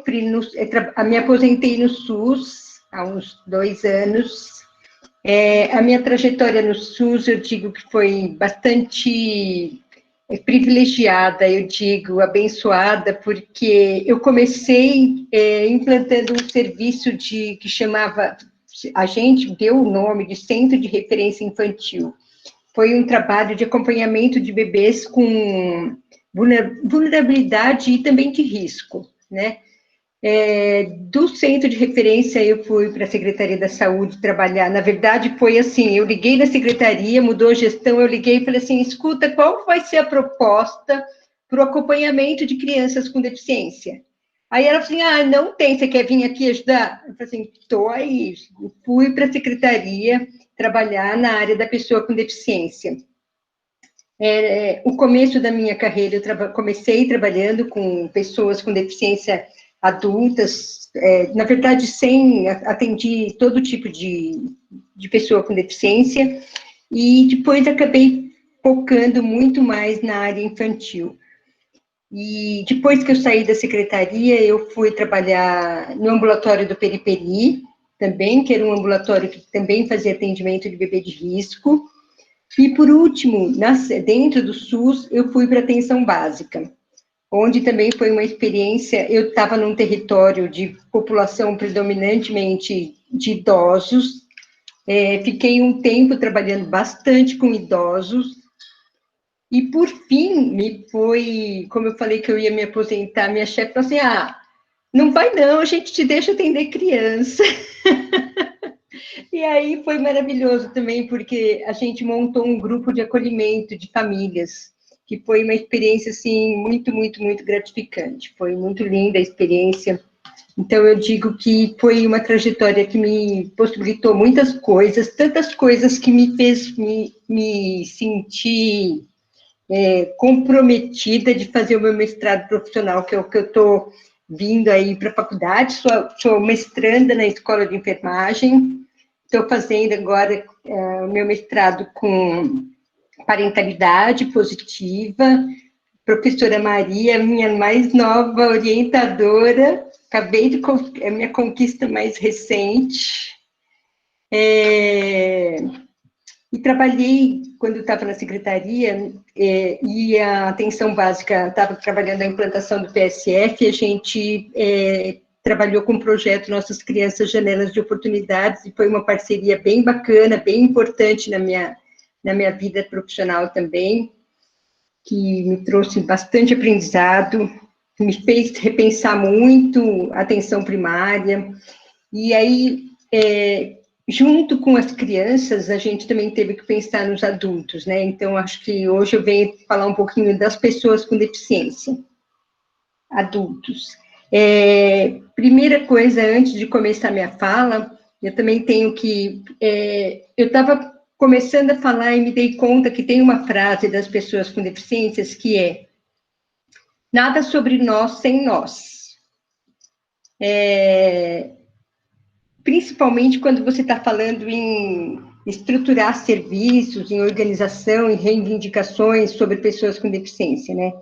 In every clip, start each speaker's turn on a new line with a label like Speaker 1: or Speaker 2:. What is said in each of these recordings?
Speaker 1: sempre, me aposentei no SUS há uns 2 anos. A minha trajetória no SUS, eu digo que foi bastante privilegiada, eu digo, abençoada, porque eu comecei implantando um serviço que chamava, a gente deu o nome de Centro de Referência Infantil. Foi um trabalho de acompanhamento de bebês com vulnerabilidade e também de risco, né? Do centro de referência, eu fui para a Secretaria da Saúde trabalhar. Na verdade, foi assim, eu liguei na secretaria, mudou a gestão, eu liguei e falei assim, escuta, qual vai ser a proposta para o acompanhamento de crianças com deficiência? Aí ela falou assim, não tem, você quer vir aqui ajudar? Eu falei assim, estou aí. Eu fui para a secretaria trabalhar na área da pessoa com deficiência. O começo da minha carreira, eu comecei trabalhando com pessoas com deficiência adultas, na verdade, atendi todo tipo de pessoa com deficiência, e depois acabei focando muito mais na área infantil. E depois que eu saí da secretaria, eu fui trabalhar no ambulatório do Periperi, também, que era um ambulatório que também fazia atendimento de bebê de risco. E, por último, dentro do SUS, eu fui para atenção básica, onde também foi uma experiência, eu estava num território de população predominantemente de idosos, fiquei um tempo trabalhando bastante com idosos, e, por fim, como eu falei que eu ia me aposentar, minha chefe falou assim, não vai não, a gente te deixa atender criança. E aí foi maravilhoso também, porque a gente montou um grupo de acolhimento de famílias, que foi uma experiência, assim, muito, muito, muito gratificante. Foi muito linda a experiência. Então, eu digo que foi uma trajetória que me possibilitou muitas coisas, tantas coisas que me fez me sentir comprometida de fazer o meu mestrado profissional, que é o que eu estou vindo aí para a faculdade. Sou mestranda na Escola de Enfermagem. Estou fazendo agora o meu mestrado com parentalidade positiva. Professora Maria, minha mais nova orientadora, é a minha conquista mais recente. E trabalhei, quando estava na secretaria, e a atenção básica, estava trabalhando a implantação do PSF, a gente trabalhou com o projeto Nossas Crianças Janelas de Oportunidades, e foi uma parceria bem bacana, bem importante na minha vida profissional também, que me trouxe bastante aprendizado, me fez repensar muito a atenção primária, e aí, junto com as crianças, a gente também teve que pensar nos adultos, né? Então, acho que hoje eu venho falar um pouquinho das pessoas com deficiência, adultos. Primeira coisa, antes de começar minha fala, eu também tenho que... eu estava começando a falar e me dei conta que tem uma frase das pessoas com deficiências que é: nada sobre nós sem nós. Principalmente quando você está falando em estruturar serviços, em organização, em reivindicações sobre pessoas com deficiência, né?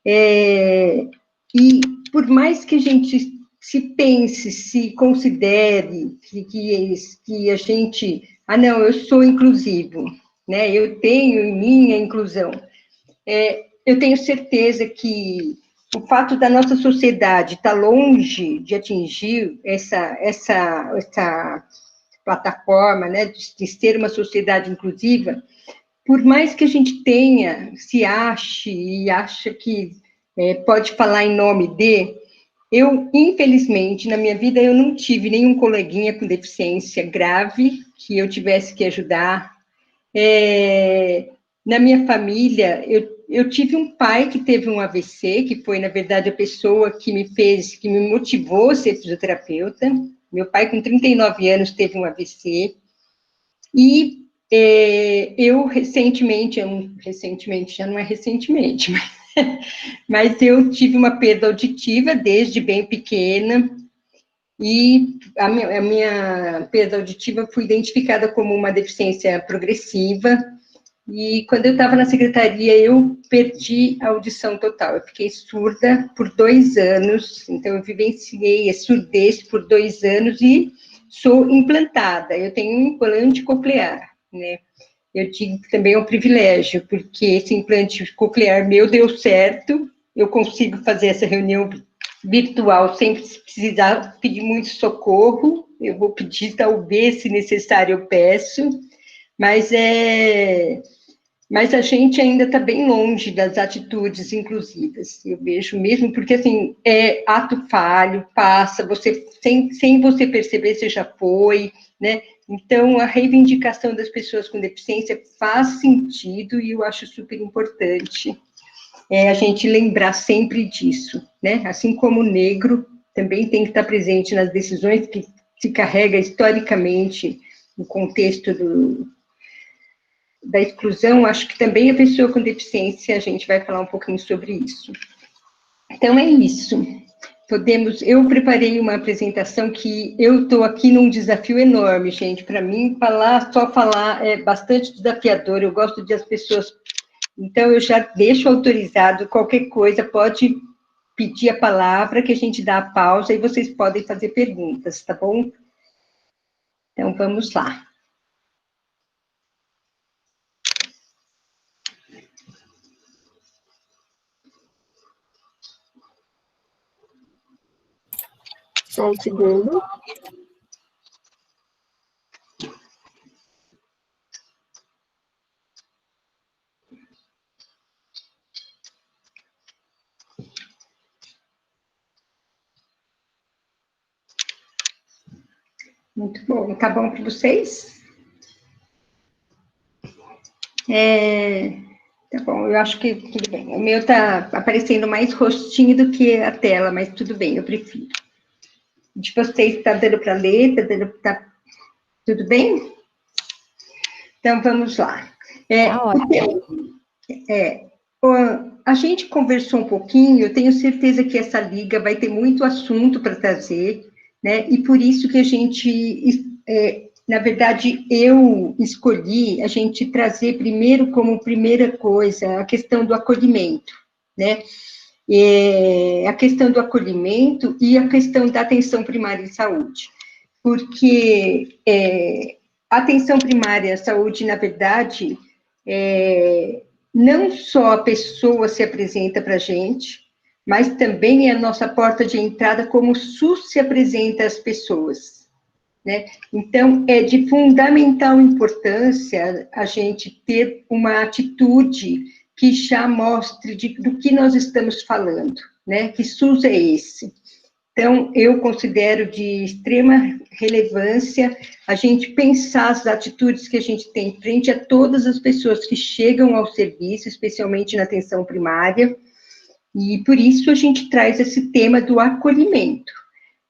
Speaker 1: E por mais que a gente se pense, se considere que a gente... não, eu sou inclusivo, né? Eu tenho em mim a inclusão. Eu tenho certeza que o fato da nossa sociedade estar longe de atingir essa plataforma, né, de ser uma sociedade inclusiva, por mais que a gente se ache e acha que pode falar em nome eu, infelizmente, na minha vida, eu não tive nenhum coleguinha com deficiência grave que eu tivesse que ajudar. Na minha família, eu tive um pai que teve um AVC, que foi, na verdade, a pessoa que me motivou a ser fisioterapeuta. Meu pai, com 39 anos, teve um AVC. E eu, recentemente, já não é recentemente, mas eu tive uma perda auditiva desde bem pequena, e a minha perda auditiva foi identificada como uma deficiência progressiva, E quando eu estava na secretaria, eu perdi a audição total. Eu fiquei surda por 2 anos, então eu vivenciei a surdez por 2 anos e sou implantada. Eu tenho um implante coclear, né? Eu digo que também é um privilégio, porque esse implante coclear meu deu certo, eu consigo fazer essa reunião virtual sem precisar pedir muito socorro. Eu vou pedir, talvez, se necessário, eu peço, mas a gente ainda está bem longe das atitudes inclusivas. Eu vejo mesmo, porque, assim, é ato falho, passa, você, sem você perceber, você já foi, né? Então, a reivindicação das pessoas com deficiência faz sentido e eu acho super importante a gente lembrar sempre disso, né? Assim como o negro também tem que estar presente nas decisões que se carrega historicamente no contexto da exclusão, acho que também a pessoa com deficiência, a gente vai falar um pouquinho sobre isso. Então, é isso. Eu preparei uma apresentação que eu estou aqui num desafio enorme, gente. Para mim, só falar é bastante desafiador. Eu gosto de as pessoas. Então, eu já deixo autorizado, qualquer coisa, pode pedir a palavra, que a gente dá a pausa e vocês podem fazer perguntas, tá bom? Então, vamos lá.
Speaker 2: Só um segundo.
Speaker 1: Muito bom. Tá bom para vocês? Tá bom, eu acho que tudo bem. O meu tá aparecendo mais rostinho do que a tela, mas tudo bem, eu prefiro. De vocês, tá dando para ler? Tá tudo bem? Então, vamos lá.
Speaker 2: Tá ótimo.
Speaker 1: A gente conversou um pouquinho, eu tenho certeza que essa liga vai ter muito assunto para trazer, né? E por isso que a gente, na verdade, eu escolhi a gente trazer primeiro, como primeira coisa, a questão do acolhimento, né? A questão do acolhimento e a questão da atenção primária de saúde. Porque a atenção primária à saúde, na verdade, não só a pessoa se apresenta para a gente, mas também é a nossa porta de entrada como o SUS se apresenta às pessoas, né? Então, é de fundamental importância a gente ter uma atitude que já mostre do que nós estamos falando, né? Que SUS é esse? Então, eu considero de extrema relevância a gente pensar as atitudes que a gente tem frente a todas as pessoas que chegam ao serviço, especialmente na atenção primária, e por isso a gente traz esse tema do acolhimento.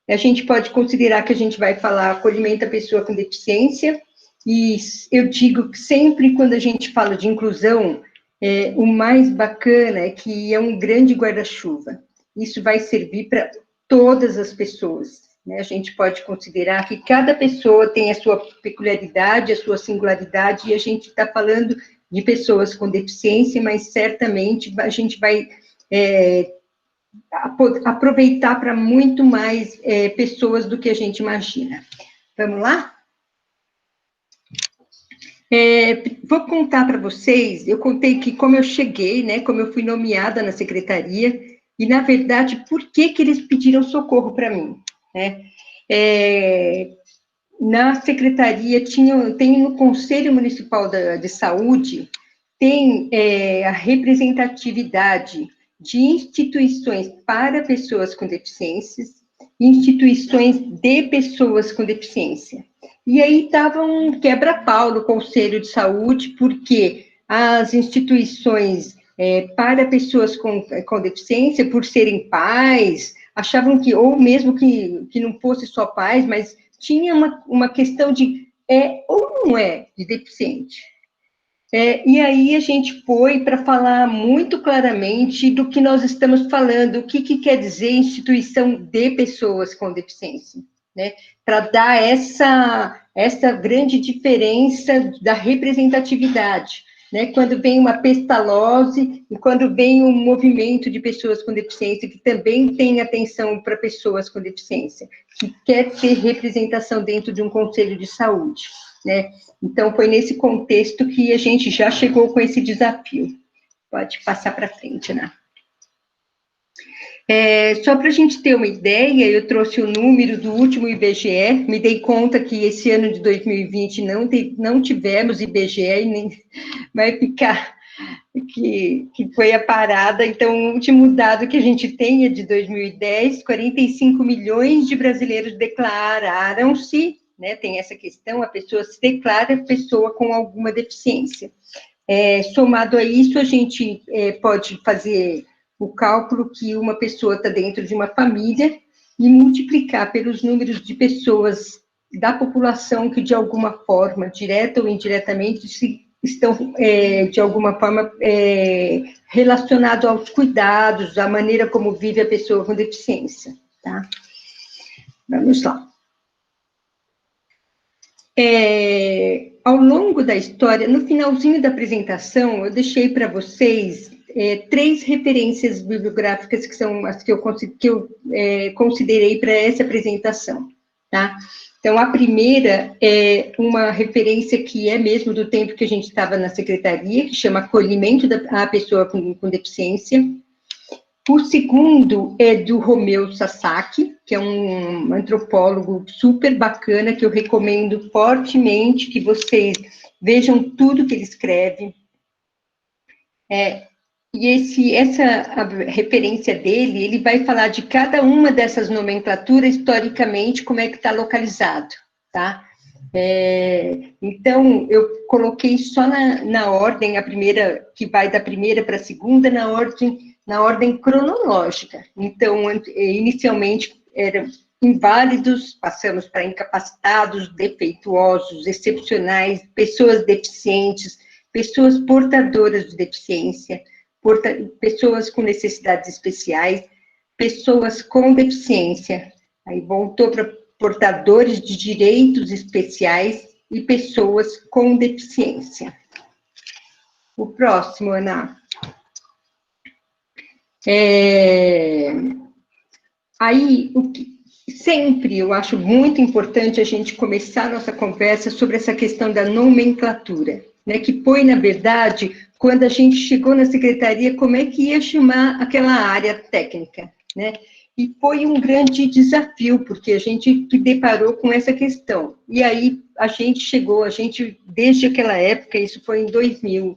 Speaker 1: A gente pode considerar que a gente vai falar acolhimento à pessoa com deficiência, e eu digo que sempre quando a gente fala de inclusão, o mais bacana é que é um grande guarda-chuva. Isso vai servir para todas as pessoas, né? A gente pode considerar que cada pessoa tem a sua peculiaridade, a sua singularidade, e a gente está falando de pessoas com deficiência, mas certamente a gente vai aproveitar para muito mais pessoas do que a gente imagina. Vamos lá? Vou contar para vocês, eu contei que como eu cheguei, né, como eu fui nomeada na secretaria, e, na verdade, por que eles pediram socorro para mim, né? Na secretaria, tem no Conselho Municipal de Saúde, tem a representatividade de instituições para pessoas com deficiências, instituições de pessoas com deficiência. E aí estava um quebra-pau no Conselho de Saúde, porque as instituições para pessoas com deficiência, por serem pais, achavam que, ou mesmo que não fosse só pais, mas tinha uma questão de ou não é de deficiente. E aí a gente foi para falar muito claramente do que nós estamos falando, o que quer dizer instituição de pessoas com deficiência, né? Para dar essa grande diferença da representatividade, né? Quando vem uma pestalose e quando vem um movimento de pessoas com deficiência que também tem atenção para pessoas com deficiência, que quer ter representação dentro de um conselho de saúde, né? Então, foi nesse contexto que a gente já chegou com esse desafio. Pode passar para frente, né? Só para a gente ter uma ideia, eu trouxe o número do último IBGE, me dei conta que esse ano de 2020 não tivemos IBGE, e nem vai ficar que foi a parada. Então, o último dado que a gente tem é de 2010, 45 milhões de brasileiros declararam-se, né, tem essa questão, a pessoa se declara pessoa com alguma deficiência. Somado a isso, a gente pode fazer o cálculo que uma pessoa está dentro de uma família e multiplicar pelos números de pessoas da população que, de alguma forma, direta ou indiretamente, estão, de alguma forma, relacionados aos cuidados, à maneira como vive a pessoa com deficiência, tá? Vamos lá. Ao longo da história, no finalzinho da apresentação, eu deixei para vocês 3 referências bibliográficas que são as que eu considerei para essa apresentação, tá? Então, a primeira é uma referência que é mesmo do tempo que a gente estava na secretaria, que chama Acolhimento da Pessoa com Deficiência. O segundo é do Romeu Sasaki, que é um antropólogo super bacana, que eu recomendo fortemente que vocês vejam tudo que ele escreve. E essa referência dele, ele vai falar de cada uma dessas nomenclaturas, historicamente, como é que está localizado, tá? Então, eu coloquei só na ordem, a primeira, que vai da primeira para a segunda, na ordem cronológica. Então, inicialmente, eram inválidos, passamos para incapacitados, defeituosos, excepcionais, pessoas deficientes, pessoas portadoras de deficiência, pessoas com necessidades especiais, pessoas com deficiência, aí voltou para portadores de direitos especiais e pessoas com deficiência. O próximo, Ana. Aí, sempre eu acho muito importante a gente começar a nossa conversa sobre essa questão da nomenclatura, né, que foi, na verdade, quando a gente chegou na secretaria, como é que ia chamar aquela área técnica, né? E foi um grande desafio, porque a gente se deparou com essa questão. E aí, desde aquela época, isso foi em 2001,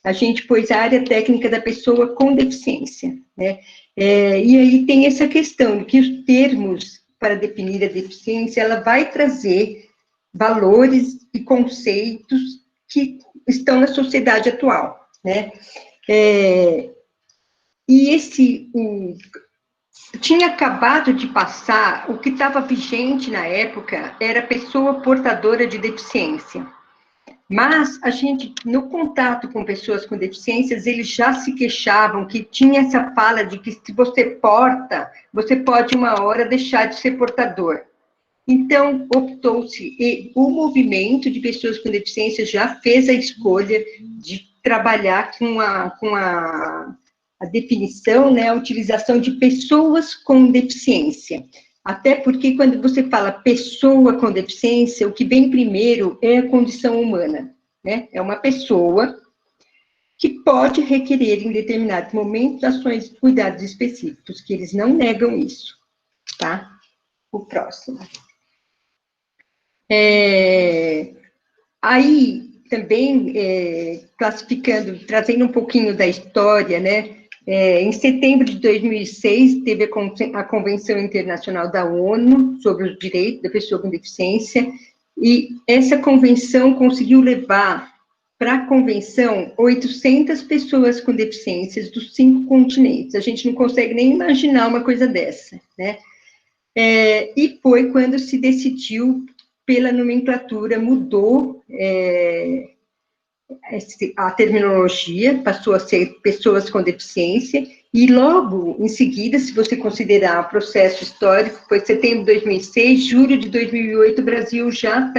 Speaker 1: a gente pôs a área técnica da pessoa com deficiência, né? E aí tem essa questão de que os termos para definir a deficiência, ela vai trazer valores e conceitos que estão na sociedade atual, né? Tinha acabado de passar, o que estava vigente na época era pessoa portadora de deficiência. Mas a gente, no contato com pessoas com deficiências, eles já se queixavam que tinha essa fala de que se você porta, você pode uma hora deixar de ser portador. Então, optou-se, e o movimento de pessoas com deficiência já fez a escolha de trabalhar com a definição, né, a utilização de pessoas com deficiência. Até porque, quando você fala pessoa com deficiência, o que vem primeiro é a condição humana, né? É uma pessoa que pode requerer, em determinados momentos, ações e cuidados específicos, que eles não negam isso, tá? O próximo. Aí, também, classificando, trazendo um pouquinho da história, né? Em setembro de 2006, teve a Convenção Internacional da ONU sobre os Direitos da Pessoa com Deficiência, e essa convenção conseguiu levar para a convenção 800 pessoas com deficiências dos 5 continentes. A gente não consegue nem imaginar uma coisa dessa, né? E foi quando se decidiu pela nomenclatura, mudou a terminologia, passou a ser pessoas com deficiência, e logo em seguida, se você considerar o processo histórico, foi setembro de 2006, julho de 2008, o Brasil já,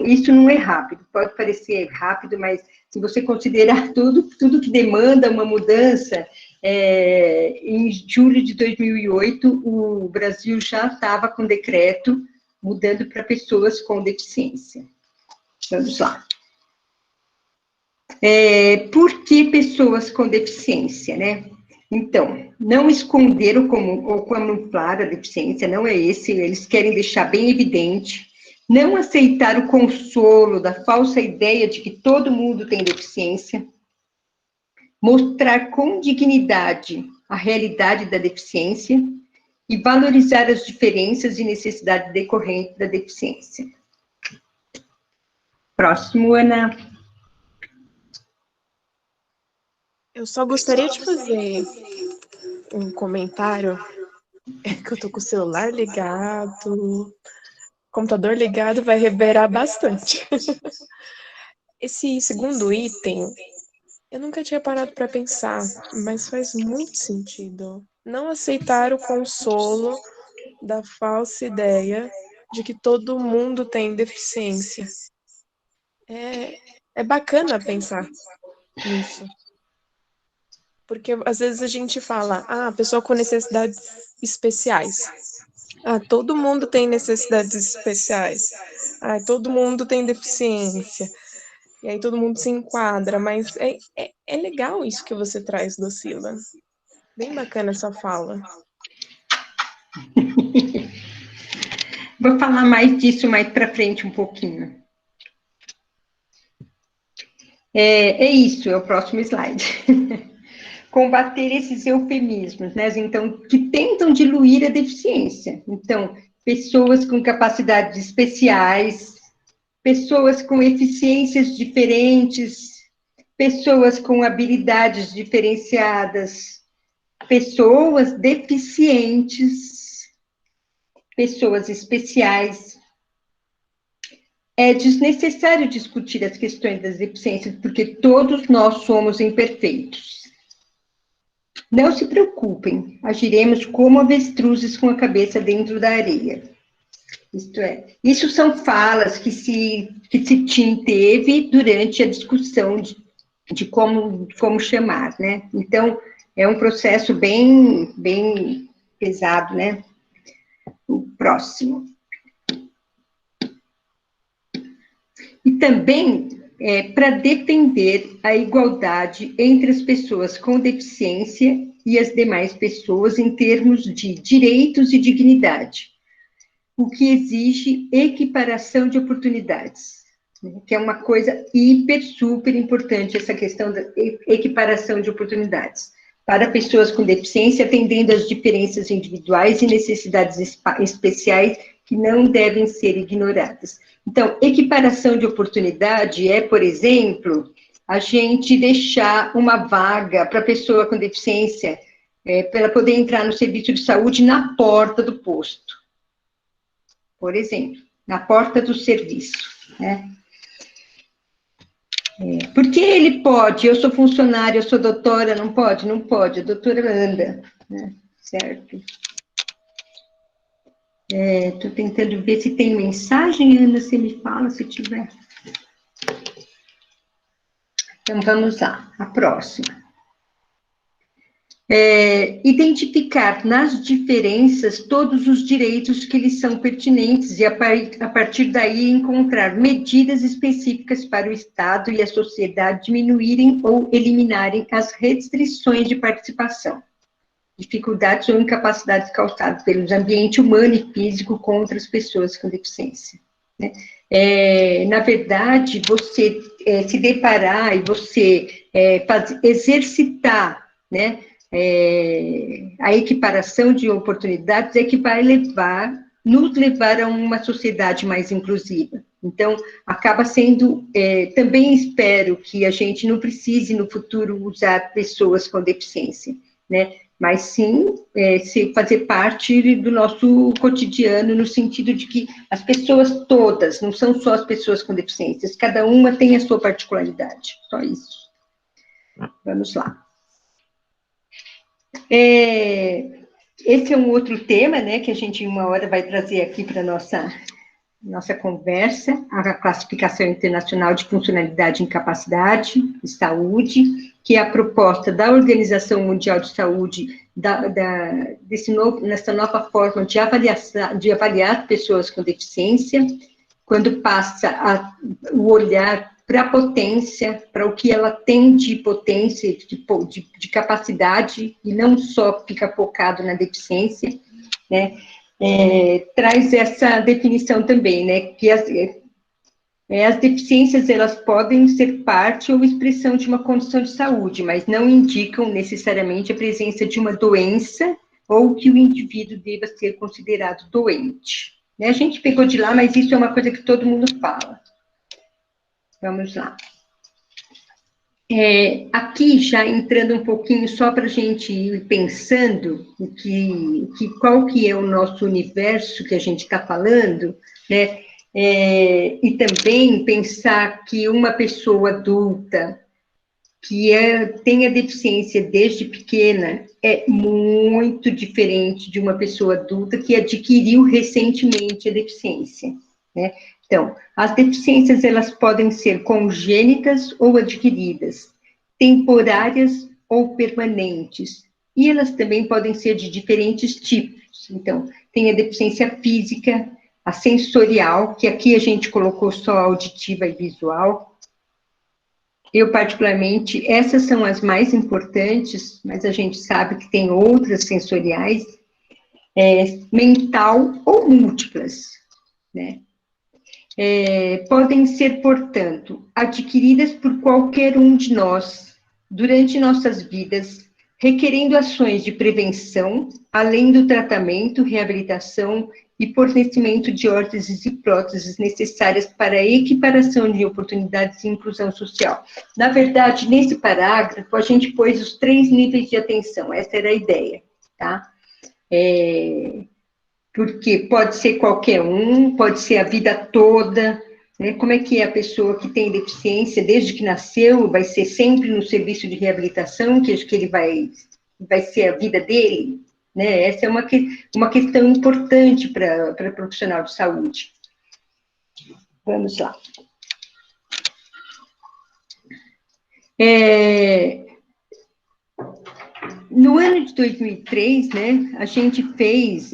Speaker 1: isso não é rápido, pode parecer rápido, mas Se você considerar tudo que demanda uma mudança, em julho de 2008, o Brasil já estava com decreto mudando para pessoas com deficiência. Vamos lá. Por que pessoas com deficiência, né? Então, não esconder ou camuflar a deficiência, não é esse, eles querem deixar bem evidente, não aceitar o consolo da falsa ideia de que todo mundo tem deficiência, mostrar com dignidade a realidade da deficiência e valorizar as diferenças e necessidades decorrentes da deficiência. Próximo, Ana.
Speaker 2: Eu só gostaria de fazer um comentário. É que eu tô com o celular ligado, computador ligado, vai reverberar bastante. Esse segundo item, eu nunca tinha parado para pensar, mas faz muito sentido. Não aceitar o consolo da falsa ideia de que todo mundo tem deficiência. É bacana pensar nisso. Porque às vezes a gente fala, pessoa com necessidades especiais. Todo mundo tem necessidades especiais. Todo mundo tem deficiência. E aí todo mundo se enquadra. Mas é legal isso que você traz, Docila. Bem bacana essa fala.
Speaker 1: Vou falar mais disso mais para frente um pouquinho. Isso, é o próximo slide. Combater esses eufemismos, né? Então, que tentam diluir a deficiência. Então, pessoas com capacidades especiais, pessoas com eficiências diferentes, pessoas com habilidades diferenciadas, pessoas deficientes, pessoas especiais. É desnecessário discutir as questões das deficiências, porque todos nós somos imperfeitos. Não se preocupem, agiremos como avestruzes com a cabeça dentro da areia. Isso são falas que se teve durante a discussão de como chamar, né? Então, é um processo bem pesado, né? O próximo. E também para defender a igualdade entre as pessoas com deficiência e as demais pessoas em termos de direitos e dignidade, o que exige equiparação de oportunidades, né, que é uma coisa super importante, essa questão da equiparação de oportunidades, para pessoas com deficiência, atendendo às diferenças individuais e necessidades especiais que não devem ser ignoradas. Então, equiparação de oportunidade por exemplo, a gente deixar uma vaga para pessoa com deficiência, para ela poder entrar no serviço de saúde na porta do posto, por exemplo, na porta do serviço, né? Porque ele pode, eu sou funcionária, eu sou doutora, não pode? Não pode, a doutora anda, né? Certo? Estou tentando ver se tem mensagem, Ana, você me fala se tiver. Então, vamos lá, a próxima. Identificar nas diferenças todos os direitos que lhes são pertinentes e, a partir daí, encontrar medidas específicas para o Estado e a sociedade diminuírem ou eliminarem as restrições de participação, dificuldades ou incapacidades causadas pelo ambiente humano e físico contra as pessoas com deficiência, né? Na verdade, você se deparar e você exercitar, né, a equiparação de oportunidades é que vai nos levar a uma sociedade mais inclusiva. Então, acaba sendo, também espero que a gente não precise, no futuro, usar pessoas com deficiência, né? Mas sim, se fazer parte do nosso cotidiano, no sentido de que as pessoas todas, não são só as pessoas com deficiências, cada uma tem a sua particularidade, só isso. Vamos lá. Esse é um outro tema, né, que a gente, uma hora, vai trazer aqui para a nossa nossa conversa, a Classificação Internacional de Funcionalidade e Incapacidade de Saúde, que é a proposta da Organização Mundial de Saúde, nessa nova forma de avaliar pessoas com deficiência, quando passa o olhar para a potência, para o que ela tem de potência, de capacidade, e não só fica focado na deficiência, né? Traz essa definição também, né, que as deficiências, elas podem ser parte ou expressão de uma condição de saúde, mas não indicam necessariamente a presença de uma doença ou que o indivíduo deva ser considerado doente. A gente pegou de lá, mas isso é uma coisa que todo mundo fala. Vamos lá. Aqui, já entrando um pouquinho, só para a gente ir pensando qual que é o nosso universo que a gente está falando, né? E também pensar que uma pessoa adulta que tenha deficiência desde pequena é muito diferente de uma pessoa adulta que adquiriu recentemente a deficiência, né? Então, as deficiências, elas podem ser congênitas ou adquiridas, temporárias ou permanentes, e elas também podem ser de diferentes tipos. Então, tem a deficiência física, a sensorial, que aqui a gente colocou só auditiva e visual. Eu, particularmente, essas são as mais importantes, mas a gente sabe que tem outras sensoriais, mental ou múltiplas, né? Podem ser, portanto, adquiridas por qualquer um de nós, durante nossas vidas, requerendo ações de prevenção, além do tratamento, reabilitação e fornecimento de órteses e próteses necessárias para a equiparação de oportunidades e inclusão social. Na verdade, nesse parágrafo, a gente pôs os 3 níveis de atenção, essa era a ideia, tá? Porque pode ser qualquer um, pode ser a vida toda, né? Como é que é a pessoa que tem deficiência, desde que nasceu, vai ser sempre no serviço de reabilitação, que ele vai ser a vida dele, né? Essa é uma questão importante para profissional de saúde. Vamos lá. No ano de 2003, né, a gente fez,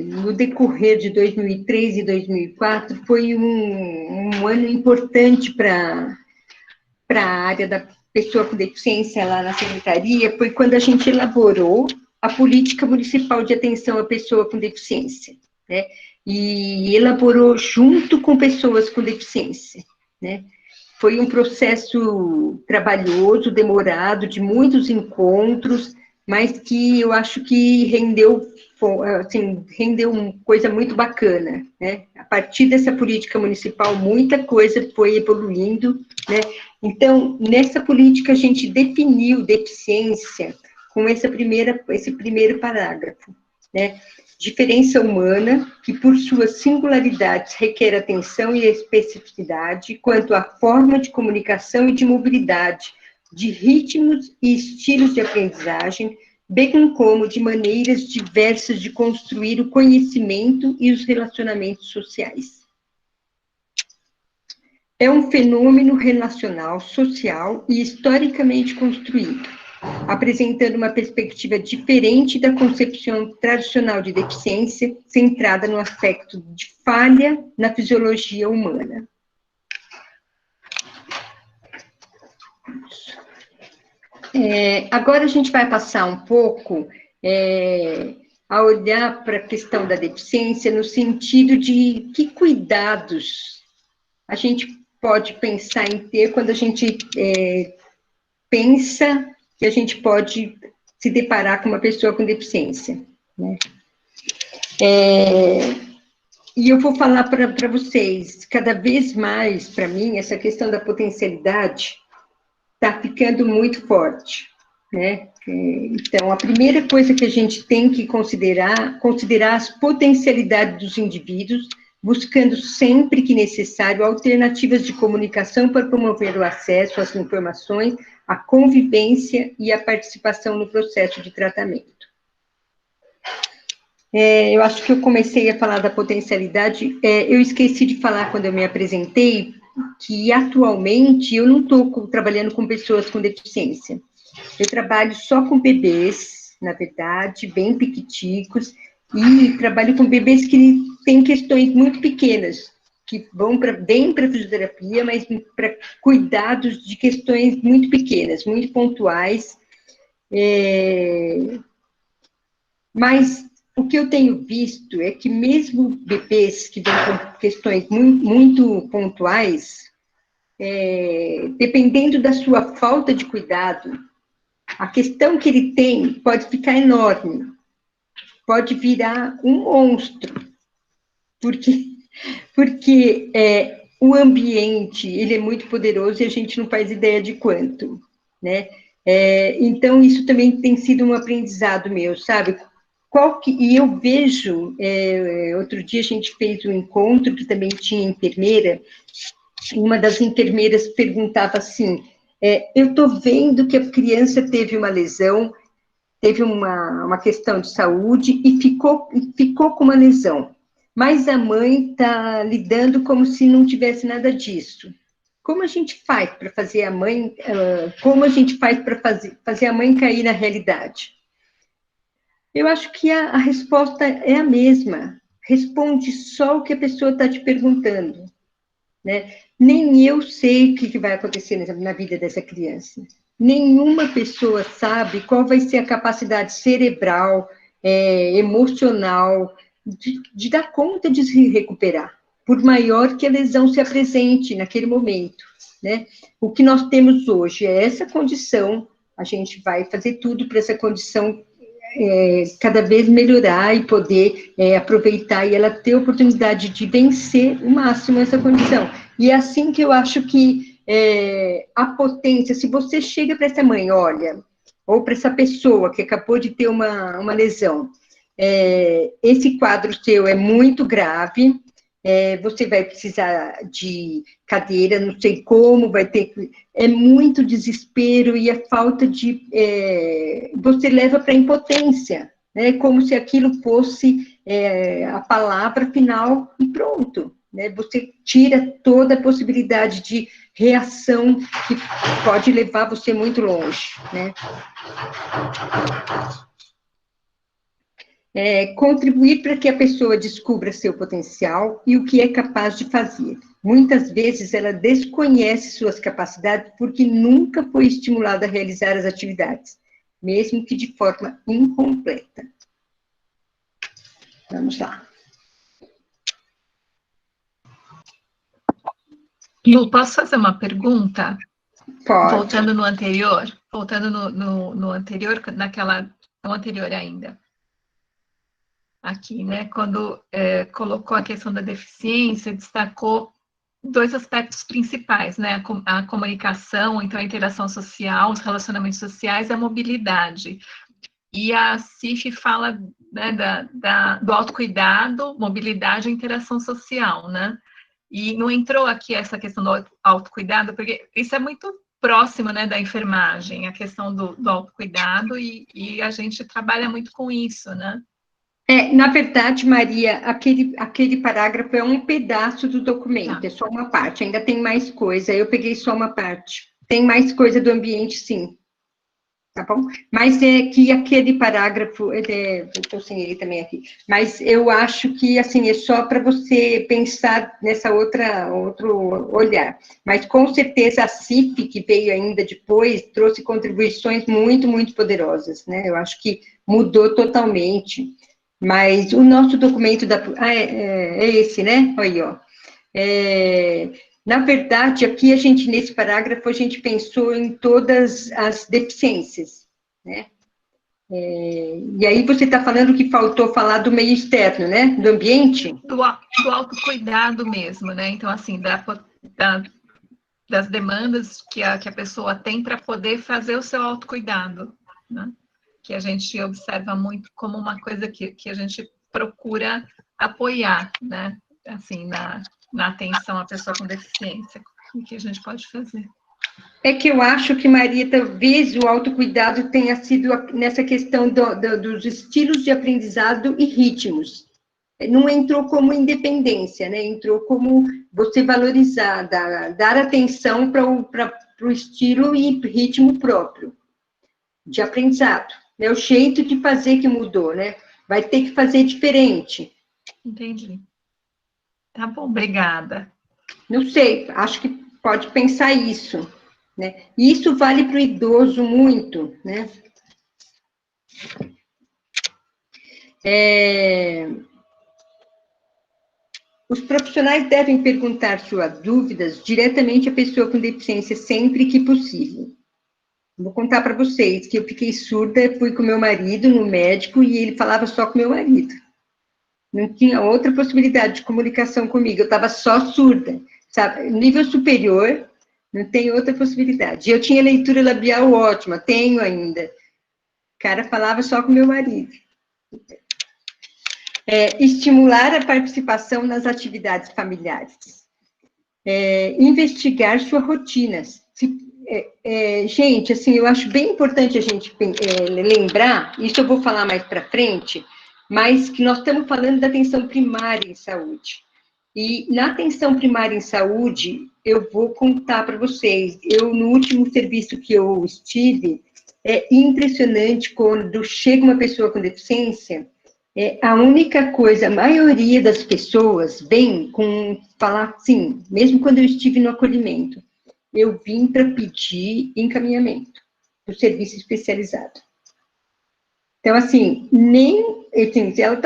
Speaker 1: no decorrer de 2003 e 2004, foi um ano importante para a área da pessoa com deficiência lá na secretaria, foi quando a gente elaborou a política municipal de atenção à pessoa com deficiência, né, e elaborou junto com pessoas com deficiência, né. Foi um processo trabalhoso, demorado, de muitos encontros, mas que eu acho que rendeu uma coisa muito bacana, né? A partir dessa política municipal, muita coisa foi evoluindo, né? Então, nessa política, a gente definiu deficiência com esse primeiro parágrafo, né? Diferença humana, que por suas singularidades requer atenção e especificidade quanto à forma de comunicação e de mobilidade, de ritmos e estilos de aprendizagem, bem como de maneiras diversas de construir o conhecimento e os relacionamentos sociais. É um fenômeno relacional, social e historicamente construído, apresentando uma perspectiva diferente da concepção tradicional de deficiência, centrada no aspecto de falha na fisiologia humana. Agora a gente vai passar um pouco a olhar para a questão da deficiência no sentido de que cuidados a gente pode pensar em ter quando a gente pensa que a gente pode se deparar com uma pessoa com deficiência, né? E eu vou falar para vocês, cada vez mais, para mim, essa questão da potencialidade está ficando muito forte, né? Então, a primeira coisa que a gente tem que considerar as potencialidades dos indivíduos, buscando sempre que necessário alternativas de comunicação para promover o acesso às informações, a convivência e a participação no processo de tratamento. Eu acho que eu comecei a falar da potencialidade, eu esqueci de falar quando eu me apresentei, que atualmente eu não estou trabalhando com pessoas com deficiência. Eu trabalho só com bebês, na verdade, bem piquiticos, e trabalho com bebês que têm questões muito pequenas, que vão bem para a fisioterapia, mas para cuidados de questões muito pequenas, muito pontuais. Mas o que eu tenho visto é que mesmo bebês que vêm com questões muito pontuais, dependendo da sua falta de cuidado, a questão que ele tem pode ficar enorme, pode virar um monstro, porque o ambiente, ele é muito poderoso e a gente não faz ideia de quanto, né? Então, isso também tem sido um aprendizado meu, sabe? E eu vejo, outro dia a gente fez um encontro que também tinha enfermeira, uma das enfermeiras perguntava assim, eu estou vendo que a criança teve uma lesão, teve uma questão de saúde e ficou com uma lesão. Mas a mãe está lidando como se não tivesse nada disso. Como a gente faz para fazer a mãe, como a gente faz para fazer a mãe cair na realidade? Eu acho que a resposta é a mesma. Responde só o que a pessoa está te perguntando, né? Nem eu sei o que vai acontecer na vida dessa criança. Nenhuma pessoa sabe qual vai ser a capacidade cerebral, emocional, de dar conta de se recuperar, por maior que a lesão se apresente naquele momento, né? O que nós temos hoje é essa condição, a gente vai fazer tudo para essa condição cada vez melhorar e poder aproveitar e ela ter a oportunidade de vencer o máximo essa condição. E é assim que eu acho que a potência, se você chega para essa mãe, olha, ou para essa pessoa que acabou de ter uma lesão, esse quadro seu é muito grave, você vai precisar de cadeira, não sei como, vai ter que... É muito desespero e a falta de... você leva para a impotência, né? Como se aquilo fosse a palavra final e pronto, né? Você tira toda a possibilidade de reação que pode levar você muito longe, né? Contribuir para que a pessoa descubra seu potencial e o que é capaz de fazer. Muitas vezes ela desconhece suas capacidades porque nunca foi estimulada a realizar as atividades, mesmo que de forma incompleta. Vamos lá.
Speaker 3: Lu, posso fazer uma pergunta?
Speaker 1: Pode.
Speaker 3: Voltando no anterior, no anterior, no anterior ainda. Aqui, né, quando colocou a questão da deficiência, destacou dois aspectos principais, né, a comunicação, então a interação social, os relacionamentos sociais e a mobilidade. E a CIF fala, né, do autocuidado, mobilidade e interação social, né, e não entrou aqui essa questão do autocuidado, porque isso é muito próximo, né, da enfermagem, a questão do autocuidado, e a gente trabalha muito com isso, né.
Speaker 1: Na verdade, Maria, aquele parágrafo é um pedaço do documento, é só uma parte, ainda tem mais coisa, eu peguei só uma parte. Tem mais coisa do ambiente, sim. Tá bom? Mas é que aquele parágrafo, eu sem ele também aqui, mas eu acho que, assim, é só para você pensar nessa outro olhar. Mas, com certeza, a CIF, que veio ainda depois, trouxe contribuições muito, muito poderosas, né? Eu acho que mudou totalmente. Mas o nosso documento é esse, né? Aí, ó. Na verdade, aqui nesse parágrafo, a gente pensou em todas as deficiências, né? E aí você está falando que faltou falar do meio externo, né? Do ambiente?
Speaker 3: Do autocuidado mesmo, né? Então, assim, das demandas que a pessoa tem para poder fazer o seu autocuidado, né? Que a gente observa muito como uma coisa que a gente procura apoiar, né? Assim, na atenção à pessoa com deficiência. O que a gente pode fazer?
Speaker 1: É que eu acho que, Maria, talvez o autocuidado tenha sido nessa questão dos estilos de aprendizado e ritmos. Não entrou como independência, né? Entrou como você valorizar, dar atenção para o estilo e ritmo próprio de aprendizado. É o jeito de fazer que mudou, né? Vai ter que fazer diferente.
Speaker 3: Entendi. Tá bom, obrigada.
Speaker 1: Não sei, acho que pode pensar isso, né? E isso vale para o idoso muito, né? Os profissionais devem perguntar suas dúvidas diretamente à pessoa com deficiência sempre que possível. Vou contar para vocês que eu fiquei surda, fui com meu marido no médico e ele falava só com meu marido. Não tinha outra possibilidade de comunicação comigo, eu estava só surda, sabe? Nível superior, não tem outra possibilidade. Eu tinha leitura labial ótima, tenho ainda. O cara falava só com meu marido. Estimular a participação nas atividades familiares. Investigar suas rotinas. Gente, assim, eu acho bem importante a gente lembrar, isso eu vou falar mais para frente, mas que nós estamos falando da atenção primária em saúde. E na atenção primária em saúde, eu vou contar para vocês, no último serviço que eu estive, é impressionante quando chega uma pessoa com deficiência, a única coisa, a maioria das pessoas vem com falar assim, mesmo quando eu estive no acolhimento, eu vim para pedir encaminhamento do serviço especializado. Então, assim, ela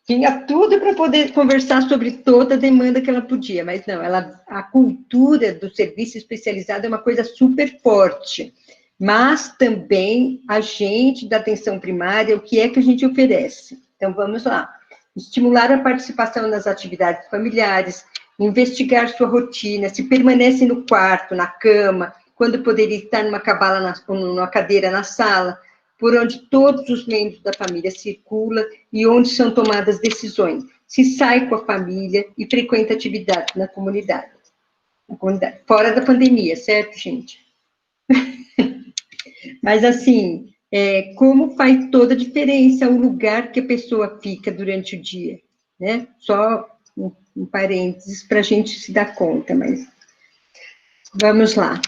Speaker 1: tinha tudo para poder conversar sobre toda a demanda que ela podia, mas não, a cultura do serviço especializado é uma coisa super forte, mas também a gente da atenção primária, o que é que a gente oferece? Então, vamos lá. Estimular a participação nas atividades familiares, investigar sua rotina, se permanece no quarto, na cama, quando poderia estar numa cadeira na sala, por onde todos os membros da família circulam e onde são tomadas decisões. Se sai com a família e frequenta atividades na comunidade. Fora da pandemia, certo, gente? Mas, assim, como faz toda a diferença o lugar que a pessoa fica durante o dia, né? Só um parênteses para a gente se dar conta, mas vamos lá.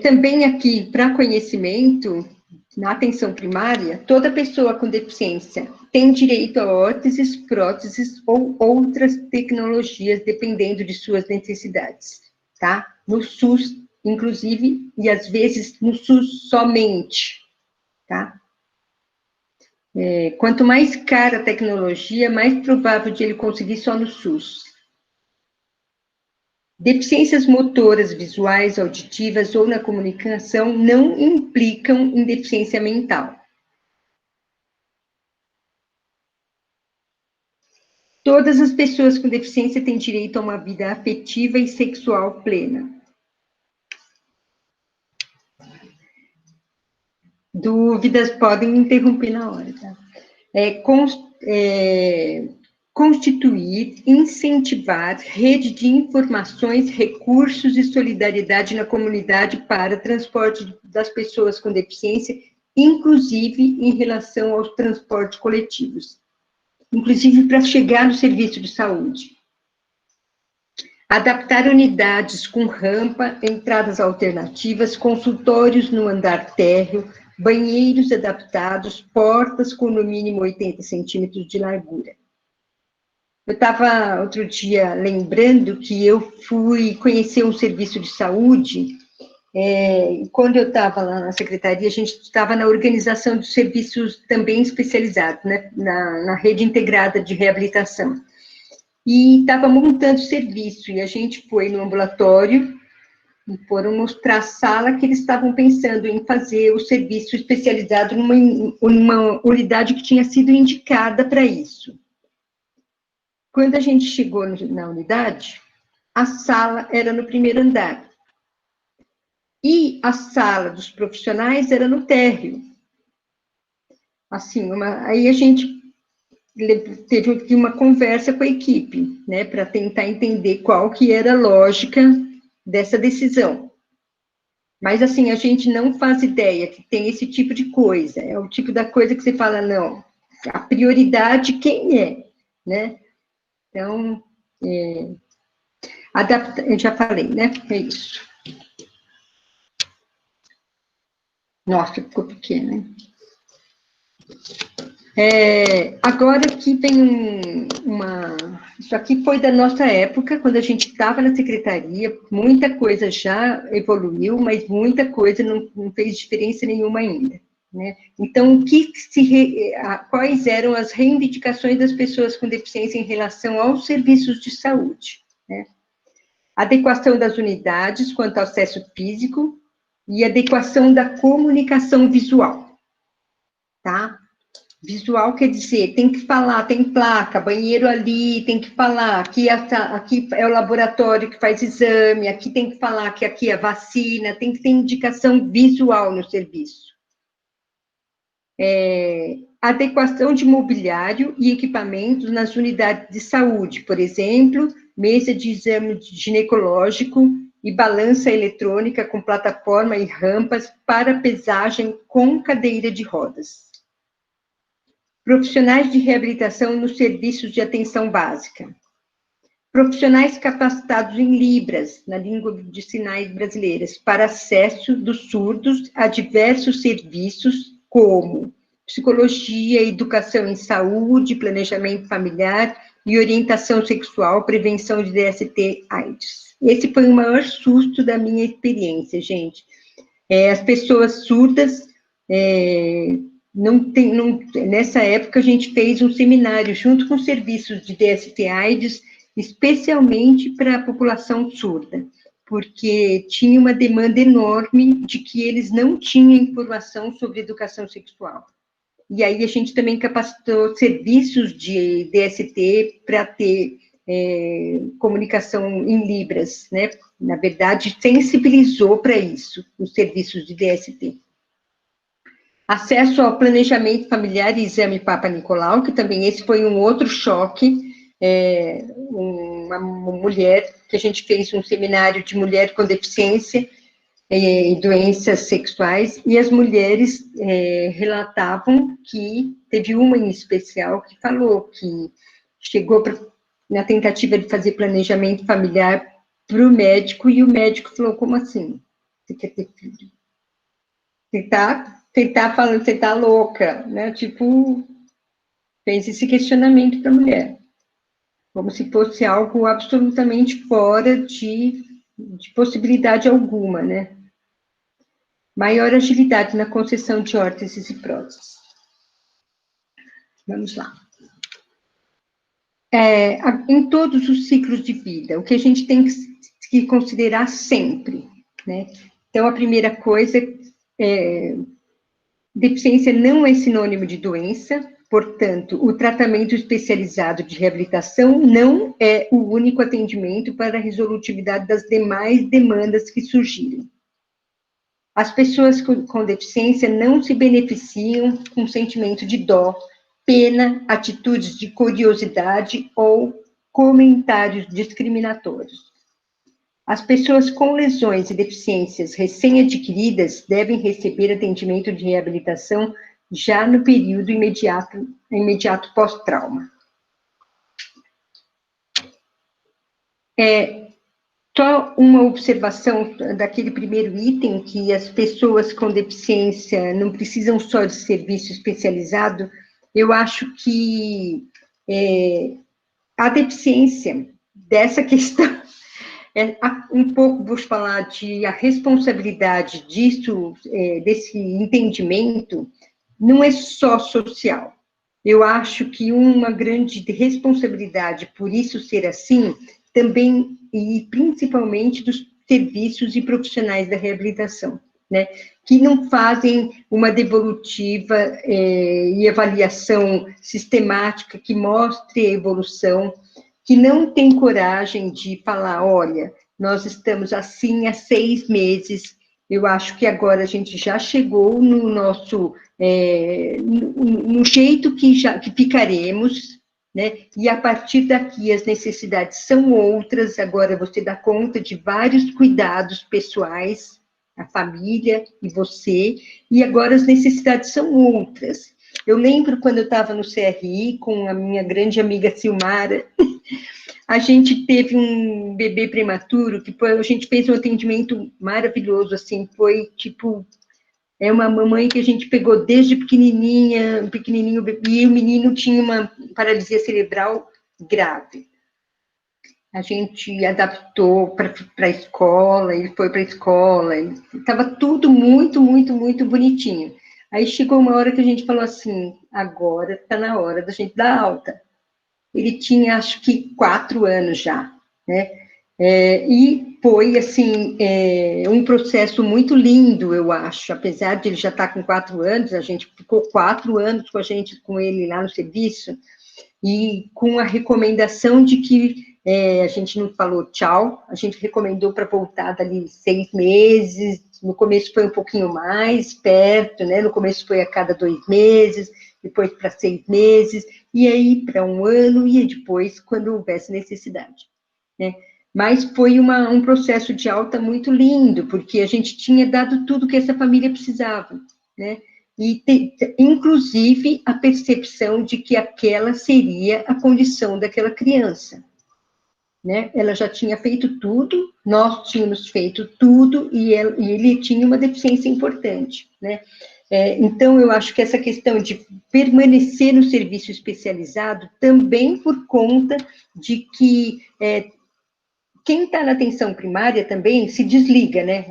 Speaker 1: Também aqui, para conhecimento, na atenção primária, toda pessoa com deficiência tem direito a órteses, próteses ou outras tecnologias, dependendo de suas necessidades, tá? No SUS, inclusive, e às vezes no SUS somente, tá? Quanto mais cara a tecnologia, mais provável de ele conseguir só no SUS. Deficiências motoras, visuais, auditivas ou na comunicação não implicam em deficiência mental. Todas as pessoas com deficiência têm direito a uma vida afetiva e sexual plena. Dúvidas podem interromper na hora, tá? Constituir, incentivar rede de informações, recursos e solidariedade na comunidade para transporte das pessoas com deficiência, inclusive em relação aos transportes coletivos, inclusive para chegar no serviço de saúde. Adaptar unidades com rampa, entradas alternativas, consultórios no andar térreo, banheiros adaptados, portas com no mínimo 80 centímetros de largura. Eu estava, outro dia, lembrando que eu fui conhecer um serviço de saúde, e quando eu estava lá na secretaria, a gente estava na organização dos serviços também especializados, né, na rede integrada de reabilitação. E estava montando o serviço, e a gente foi no ambulatório, e foram mostrar a sala que eles estavam pensando em fazer o serviço especializado numa unidade que tinha sido indicada para isso. Quando a gente chegou na unidade, a sala era no primeiro andar. E a sala dos profissionais era no térreo. Assim, aí a gente teve aqui uma conversa com a equipe, né, para tentar entender qual que era a lógica dessa decisão. Mas, assim, a gente não faz ideia que tem esse tipo de coisa, é o tipo da coisa que você fala, não, a prioridade quem é, né? Então, eu já falei, né? É isso. Nossa, ficou pequeno, hein? Agora aqui tem isso aqui foi da nossa época, quando a gente estava na secretaria, muita coisa já evoluiu, mas muita coisa não fez diferença nenhuma ainda, né? Então, quais eram as reivindicações das pessoas com deficiência em relação aos serviços de saúde, né? Adequação das unidades quanto ao acesso físico e adequação da comunicação visual, tá? Visual quer dizer, tem que falar, tem placa, banheiro ali, tem que falar, aqui é o laboratório que faz exame, aqui tem que falar que aqui é vacina, tem que ter indicação visual no serviço. Adequação de mobiliário e equipamentos nas unidades de saúde, por exemplo, mesa de exame ginecológico e balança eletrônica com plataforma e rampas para pesagem com cadeira de rodas. Profissionais de reabilitação nos serviços de atenção básica. Profissionais capacitados em Libras, na língua de sinais brasileiras, para acesso dos surdos a diversos serviços, como psicologia, educação em saúde, planejamento familiar e orientação sexual, prevenção de DST/AIDS. Esse foi o maior susto da minha experiência, gente. As pessoas surdas... nessa época, a gente fez um seminário junto com os serviços de DST/AIDS, especialmente para a população surda, porque tinha uma demanda enorme de que eles não tinham informação sobre educação sexual. E aí a gente também capacitou serviços de DST para ter comunicação em Libras, né? Na verdade, sensibilizou para isso, os serviços de DST. Acesso ao planejamento familiar e exame Papa Nicolau, que também esse foi um outro choque, uma mulher, que a gente fez um seminário de mulher com deficiência e doenças sexuais, e as mulheres relatavam que, teve uma em especial que falou que chegou na tentativa de fazer planejamento familiar para o médico, e o médico falou, como assim? Você quer ter filho? Você tá falando, você tá louca, né? Tipo, fez esse questionamento para a mulher. Como se fosse algo absolutamente fora de possibilidade alguma, né? Maior agilidade na concessão de órteses e próteses. Vamos lá. Em todos os ciclos de vida, o que a gente tem que considerar sempre, né? Então, a primeira coisa deficiência não é sinônimo de doença, portanto, o tratamento especializado de reabilitação não é o único atendimento para a resolutividade das demais demandas que surgirem. As pessoas com deficiência não se beneficiam com sentimento de dó, pena, atitudes de curiosidade ou comentários discriminatórios. As pessoas com lesões e deficiências recém-adquiridas devem receber atendimento de reabilitação já no período imediato pós-trauma. Só uma observação daquele primeiro item, que as pessoas com deficiência não precisam só de serviço especializado. Eu acho que a deficiência dessa questão, um pouco, vou falar a responsabilidade disso, desse entendimento, não é só social. Eu acho que uma grande responsabilidade por isso ser assim, também, e principalmente dos serviços e profissionais da reabilitação, né, que não fazem uma devolutiva e avaliação sistemática que mostre a evolução, que não tem coragem de falar, olha, nós estamos assim há 6 meses, Eu acho que agora a gente já chegou no nosso, no jeito que ficaremos, né? E a partir daqui as necessidades são outras, agora você dá conta de vários cuidados pessoais, a família e você, e agora as necessidades são outras. Eu lembro quando eu estava no CRI com a minha grande amiga Silmara, a gente teve um bebê prematuro, que a gente fez um atendimento maravilhoso, assim, foi tipo, uma mamãe que a gente pegou desde pequenininho, e o menino tinha uma paralisia cerebral grave. A gente adaptou para a escola, ele foi para a escola, estava tudo muito, muito, muito bonitinho. Aí chegou uma hora que a gente falou assim, agora está na hora da gente dar alta. Ele tinha, acho que, 4 anos já, né? E foi, assim, um processo muito lindo, eu acho, apesar de ele já estar com 4 anos, a gente ficou 4 anos com ele lá no serviço, e com a recomendação de que a gente não falou tchau, a gente recomendou para voltar dali 6 meses, no começo foi um pouquinho mais perto, né? No começo foi a cada 2 meses, depois para 6 meses, e aí para 1 ano, e depois quando houvesse necessidade, né? Mas foi um processo de alta muito lindo, porque a gente tinha dado tudo que essa família precisava, né? E, inclusive, a percepção de que aquela seria a condição daquela criança, né? Ela já tinha feito tudo, nós tínhamos feito tudo, e ele tinha uma deficiência importante, né? Então, eu acho que essa questão de permanecer no serviço especializado, também por conta de que quem está na atenção primária também se desliga, né?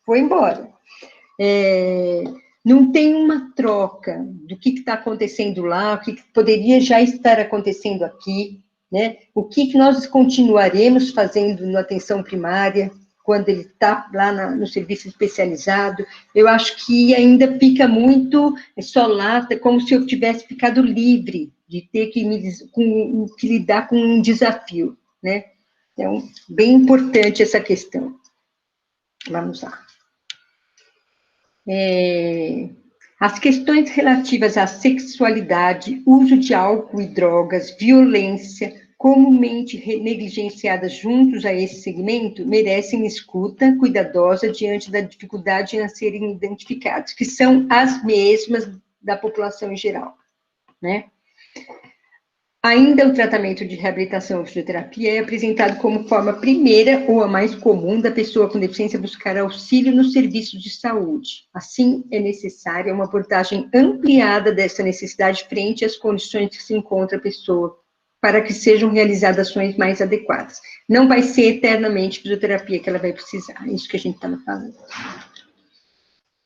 Speaker 1: Foi embora. Não tem uma troca do que está acontecendo lá, o que poderia já estar acontecendo aqui, né? O que nós continuaremos fazendo na atenção primária, quando ele está lá no serviço especializado. Eu acho que ainda fica muito só lá, como se eu tivesse ficado livre de ter que lidar com um desafio, né? Então, bem importante essa questão. Vamos lá. As questões relativas à sexualidade, uso de álcool e drogas, violência, comumente negligenciadas juntos a esse segmento, merecem escuta cuidadosa diante da dificuldade em serem identificados, que são as mesmas da população em geral, né? Ainda o tratamento de reabilitação ou fisioterapia é apresentado como forma primeira ou a mais comum da pessoa com deficiência buscar auxílio nos serviços de saúde. Assim, é necessária uma abordagem ampliada dessa necessidade frente às condições que se encontra a pessoa, para que sejam realizadas ações mais adequadas. Não vai ser eternamente fisioterapia que ela vai precisar, é isso que a gente estava falando.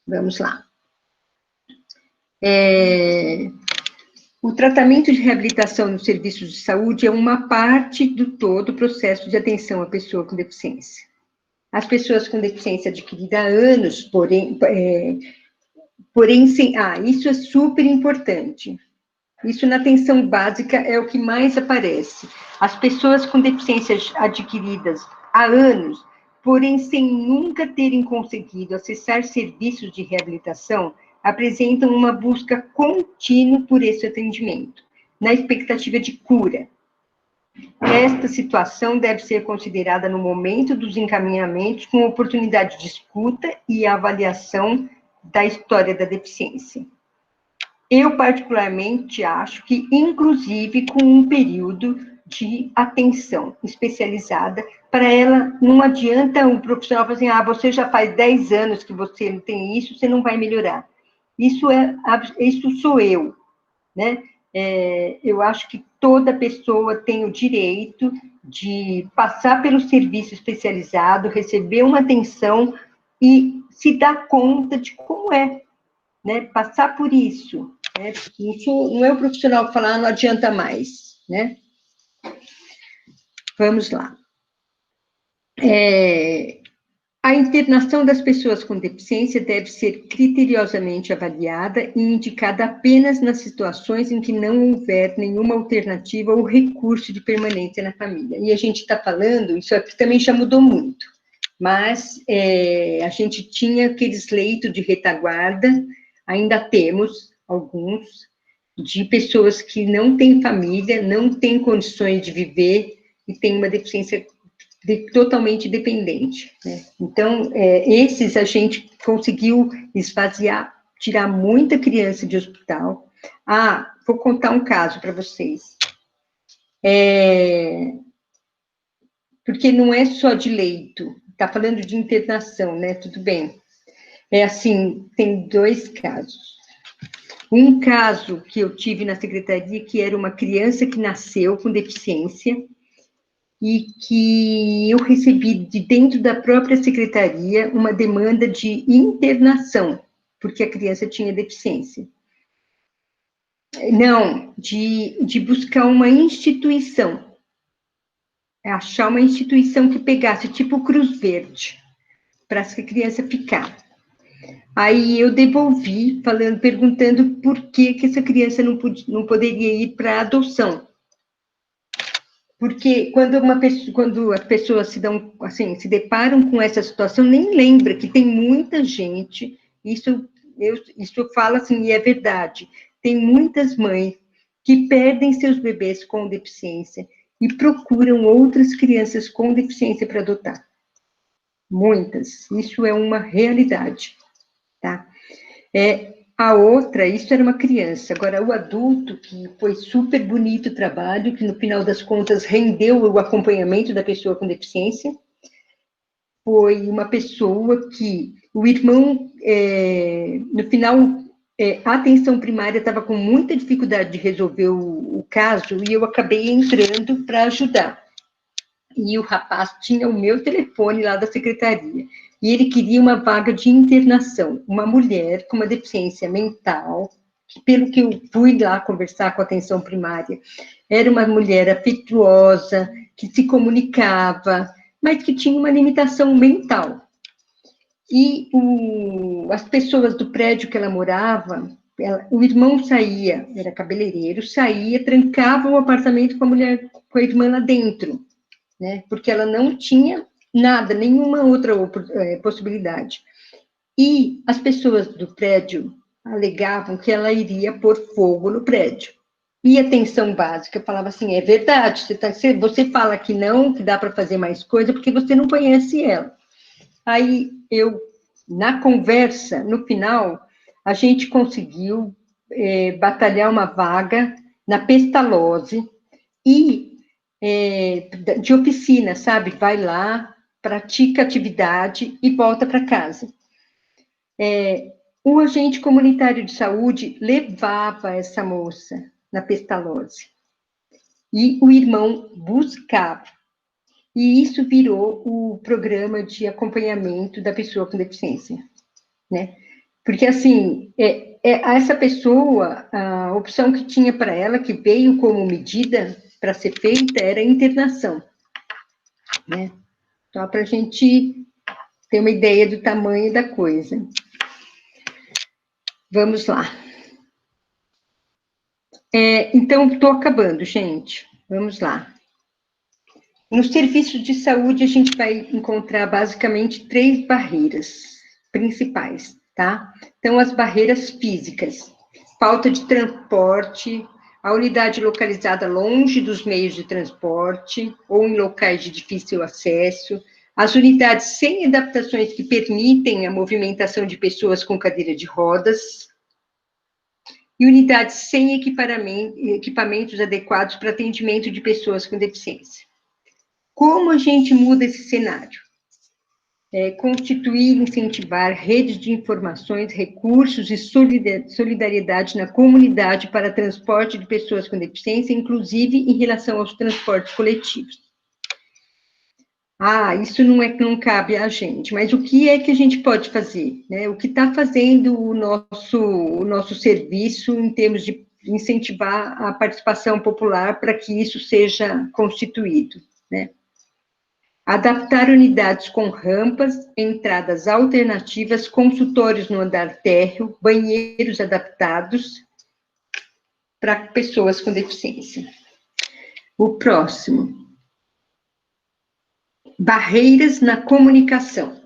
Speaker 1: Vamos lá. O tratamento de reabilitação nos serviços de saúde é uma parte do todo o processo de atenção à pessoa com deficiência. As pessoas com deficiência adquirida há anos, porém sem... isso é super importante. Isso na atenção básica é o que mais aparece. As pessoas com deficiências adquiridas há anos, porém sem nunca terem conseguido acessar serviços de reabilitação, apresentam uma busca contínua por esse atendimento, na expectativa de cura. Esta situação deve ser considerada no momento dos encaminhamentos com oportunidade de escuta e avaliação da história da deficiência. Eu, particularmente, acho que, inclusive, com um período de atenção especializada, para ela, não adianta um profissional falar assim, você já faz 10 anos que você não tem isso, você não vai melhorar. Isso sou eu, né? Eu acho que toda pessoa tem o direito de passar pelo serviço especializado, receber uma atenção e se dar conta de como é, né? Passar por isso, né? Isso não é o profissional falar, não adianta mais, né? Vamos lá. A internação das pessoas com deficiência deve ser criteriosamente avaliada e indicada apenas nas situações em que não houver nenhuma alternativa ou recurso de permanência na família. E a gente está falando, isso aqui também já mudou muito, mas a gente tinha aqueles leitos de retaguarda, ainda temos alguns, de pessoas que não têm família, não têm condições de viver e têm uma deficiência totalmente dependente, né? Então, esses a gente conseguiu esvaziar, tirar muita criança de hospital. Ah, vou contar um caso para vocês. Porque não é só de leito, está falando de internação, né? Tudo bem. É assim, tem 2 casos. Um caso que eu tive na secretaria, que era uma criança que nasceu com deficiência, e que eu recebi de dentro da própria secretaria uma demanda de internação, porque a criança tinha deficiência. Não, de buscar uma instituição, achar uma instituição que pegasse, tipo Cruz Verde, para essa criança ficar. Aí eu devolvi, perguntando por que essa criança não poderia ir para adoção. Porque quando as pessoas se deparam com essa situação, nem lembra que tem muita gente, isso eu falo assim, e é verdade, tem muitas mães que perdem seus bebês com deficiência e procuram outras crianças com deficiência para adotar. Muitas, isso é uma realidade, tá? A outra, isso era uma criança. Agora, o adulto, que foi super bonito o trabalho, que no final das contas rendeu o acompanhamento da pessoa com deficiência, foi uma pessoa que o irmão, no final, a atenção primária estava com muita dificuldade de resolver o caso, e eu acabei entrando para ajudar. E o rapaz tinha o meu telefone lá da secretaria. E ele queria uma vaga de internação, uma mulher com uma deficiência mental, que, pelo que eu fui lá conversar com a atenção primária, era uma mulher afetuosa, que se comunicava, mas que tinha uma limitação mental. E as pessoas do prédio que ela morava, o irmão saía, era cabeleireiro, saía, trancava o apartamento com a mulher, com a irmã lá dentro, né? Porque ela não tinha nada, nenhuma outra possibilidade. E as pessoas do prédio alegavam que ela iria pôr fogo no prédio. E a atenção básica falava assim, é verdade, você fala que não, que dá para fazer mais coisa, porque você não conhece ela. Aí, na conversa, no final, a gente conseguiu batalhar uma vaga na Pestalozzi e de oficina, sabe? Vai lá, pratica atividade e volta para casa. O agente comunitário de saúde levava essa moça na Pestalozzi e o irmão buscava. E isso virou o programa de acompanhamento da pessoa com deficiência, né? Porque, assim, essa pessoa, a opção que tinha para ela, que veio como medida para ser feita, era a internação, né? Só para a gente ter uma ideia do tamanho da coisa. Vamos lá. Então, estou acabando, gente. Vamos lá. No serviço de saúde, a gente vai encontrar basicamente 3 barreiras principais, tá? Então, as barreiras físicas. Falta de transporte, a unidade localizada longe dos meios de transporte, ou em locais de difícil acesso, as unidades sem adaptações que permitem a movimentação de pessoas com cadeira de rodas, e unidades sem equipamentos adequados para atendimento de pessoas com deficiência. Como a gente muda esse cenário? Constituir e incentivar redes de informações, recursos e solidariedade na comunidade para transporte de pessoas com deficiência, inclusive em relação aos transportes coletivos. Isso não cabe a gente, mas o que é que a gente pode fazer? Né? O que está fazendo o nosso serviço em termos de incentivar a participação popular para que isso seja constituído, né? Adaptar unidades com rampas, entradas alternativas, consultórios no andar térreo, banheiros adaptados para pessoas com deficiência. O próximo. Barreiras na comunicação.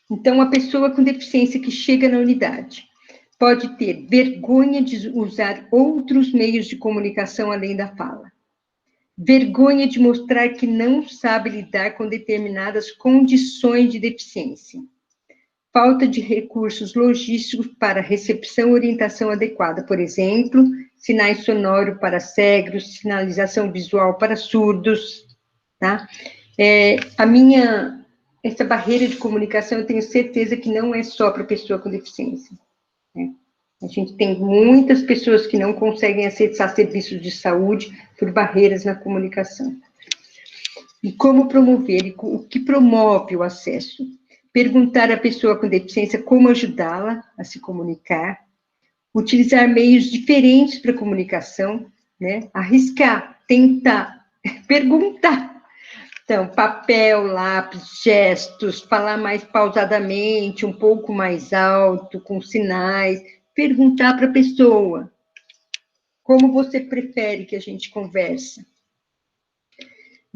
Speaker 1: Então, a pessoa com deficiência que chega na unidade pode ter vergonha de usar outros meios de comunicação além da fala. Vergonha de mostrar que não sabe lidar com determinadas condições de deficiência. Falta de recursos logísticos para recepção e orientação adequada, por exemplo, sinais sonoros para cegos, sinalização visual para surdos, tá? Essa barreira de comunicação, eu tenho certeza que não é só para pessoa com deficiência, né? A gente tem muitas pessoas que não conseguem acessar serviços de saúde por barreiras na comunicação. E como promover, e o que promove o acesso? Perguntar à pessoa com deficiência como ajudá-la a se comunicar, utilizar meios diferentes para comunicação, né? Arriscar, tentar, perguntar. Então, papel, lápis, gestos, falar mais pausadamente, um pouco mais alto, com sinais, perguntar para a pessoa, como você prefere que a gente converse?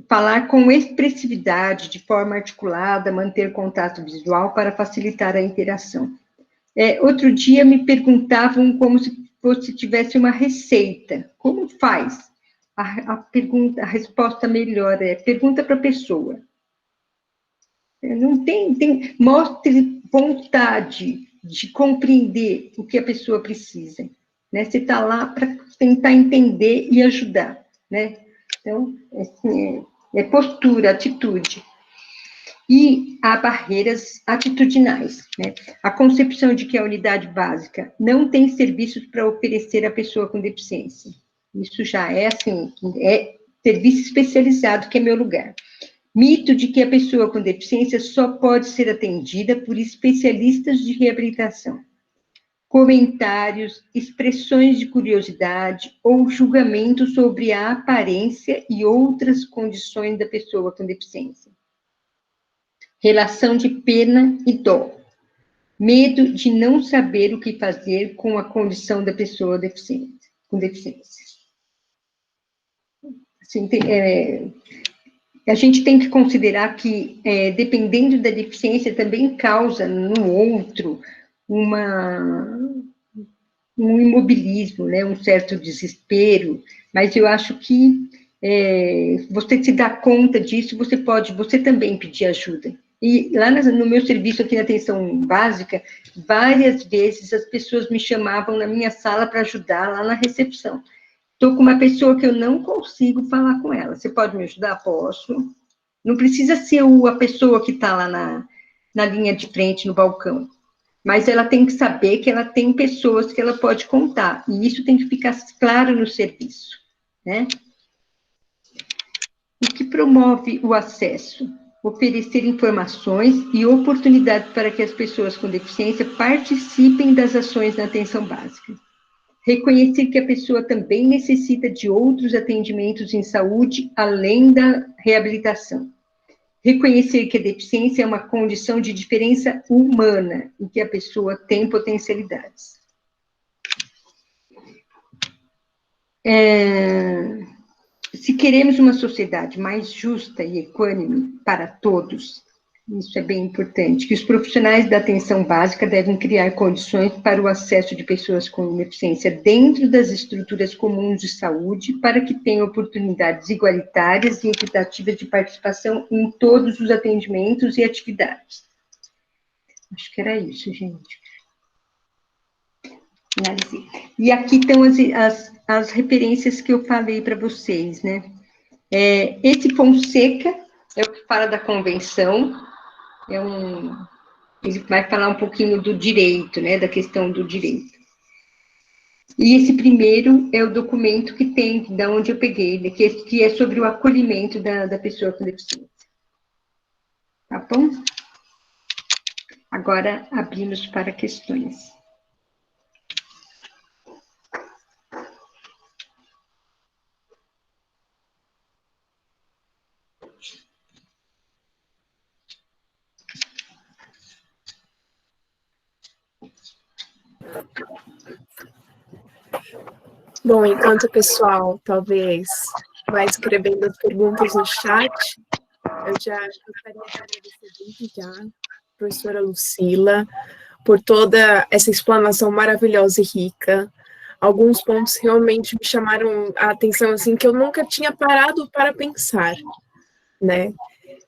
Speaker 1: Falar com expressividade, de forma articulada, manter contato visual para facilitar a interação. Outro dia me perguntavam como se você tivesse uma receita. Como faz? A resposta melhor pergunta para a pessoa. Não mostre vontade de compreender o que a pessoa precisa, né? Você está lá para tentar entender e ajudar, né? Então, assim, postura, atitude. E há barreiras atitudinais, né? A concepção de que a unidade básica não tem serviços para oferecer à pessoa com deficiência. Isso já é, assim, serviço especializado, que é meu lugar. Mito de que a pessoa com deficiência só pode ser atendida por especialistas de reabilitação. Comentários, expressões de curiosidade ou julgamento sobre a aparência e outras condições da pessoa com deficiência. Relação de pena e dó. Medo de não saber o que fazer com a condição da pessoa com deficiência. Assim, a gente tem que considerar que, dependendo da deficiência, também causa no outro um imobilismo, né, um certo desespero, mas eu acho que você se dá conta disso, você também pedir ajuda. E lá no meu serviço aqui na atenção básica, várias vezes as pessoas me chamavam na minha sala para ajudar lá na recepção. Estou com uma pessoa que eu não consigo falar com ela. Você pode me ajudar? Posso. Não precisa ser a pessoa que está lá na linha de frente, no balcão. Mas ela tem que saber que ela tem pessoas que ela pode contar. E isso tem que ficar claro no serviço, né? O que promove o acesso? Oferecer informações e oportunidades para que as pessoas com deficiência participem das ações na atenção básica. Reconhecer que a pessoa também necessita de outros atendimentos em saúde, além da reabilitação. Reconhecer que a deficiência é uma condição de diferença humana e que a pessoa tem potencialidades. Se queremos uma sociedade mais justa e equânime para todos, isso é bem importante, que os profissionais da atenção básica devem criar condições para o acesso de pessoas com deficiência dentro das estruturas comuns de saúde, para que tenham oportunidades igualitárias e equitativas de participação em todos os atendimentos e atividades. Acho que era isso, gente. Finalizei. E aqui estão as referências que eu falei para vocês, né? Esse Fonseca é o que fala da convenção, ele vai falar um pouquinho do direito, né, da questão do direito. E esse primeiro é o documento que tem, da onde eu peguei, né, que é sobre o acolhimento da pessoa com deficiência. Tá bom? Agora, abrimos para questões.
Speaker 2: Bom, enquanto o pessoal talvez vai escrevendo as perguntas no chat, Eu já gostaria de agradecer desde já, professora Lucila, por toda essa explanação maravilhosa e rica. Alguns pontos realmente me chamaram a atenção, assim, que eu nunca tinha parado para pensar, né?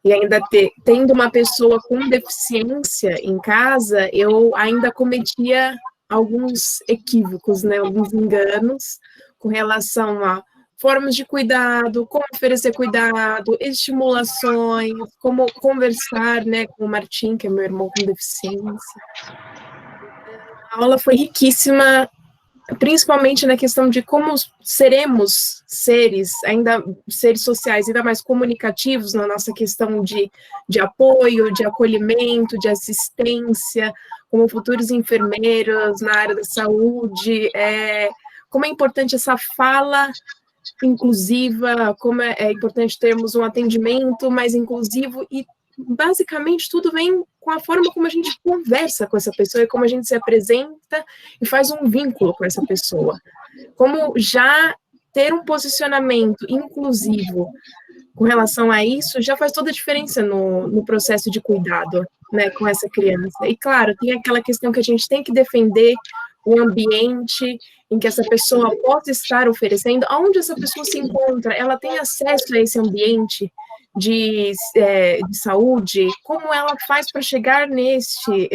Speaker 2: E ainda tendo uma pessoa com deficiência em casa, eu ainda cometia alguns equívocos, né? Alguns enganos com relação a formas de cuidado, como oferecer cuidado, estimulações, como conversar, né, com o Martim, que é meu irmão com deficiência. A aula foi riquíssima, principalmente na questão de como seremos seres sociais, ainda mais comunicativos na nossa questão de apoio, de acolhimento, de assistência, como futuros enfermeiros na área da saúde, como é importante essa fala inclusiva, como é importante termos um atendimento mais inclusivo e basicamente tudo vem com a forma como a gente conversa com essa pessoa e como a gente se apresenta e faz um vínculo com essa pessoa. Como já ter um posicionamento inclusivo com relação a isso já faz toda a diferença no processo de cuidado, né, com essa criança. E, claro, tem aquela questão que a gente tem que defender o ambiente em que essa pessoa possa estar oferecendo, aonde essa pessoa se encontra, ela tem acesso a esse ambiente de saúde, como ela faz para chegar neste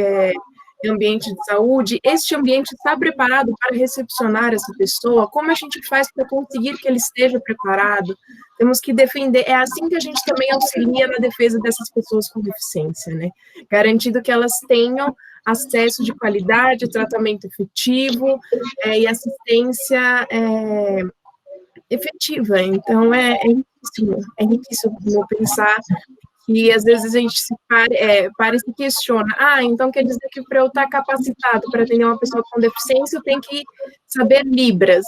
Speaker 2: ambiente de saúde, este ambiente está preparado para recepcionar essa pessoa, como a gente faz para conseguir que ele esteja preparado, temos que defender, é assim que a gente também auxilia na defesa dessas pessoas com deficiência, né, garantindo que elas tenham acesso de qualidade, tratamento efetivo e assistência efetiva. Então, é riquíssimo pensar que às vezes a gente se para e se questiona, então quer dizer que para eu estar capacitado para atender uma pessoa com deficiência, eu tenho que saber Libras.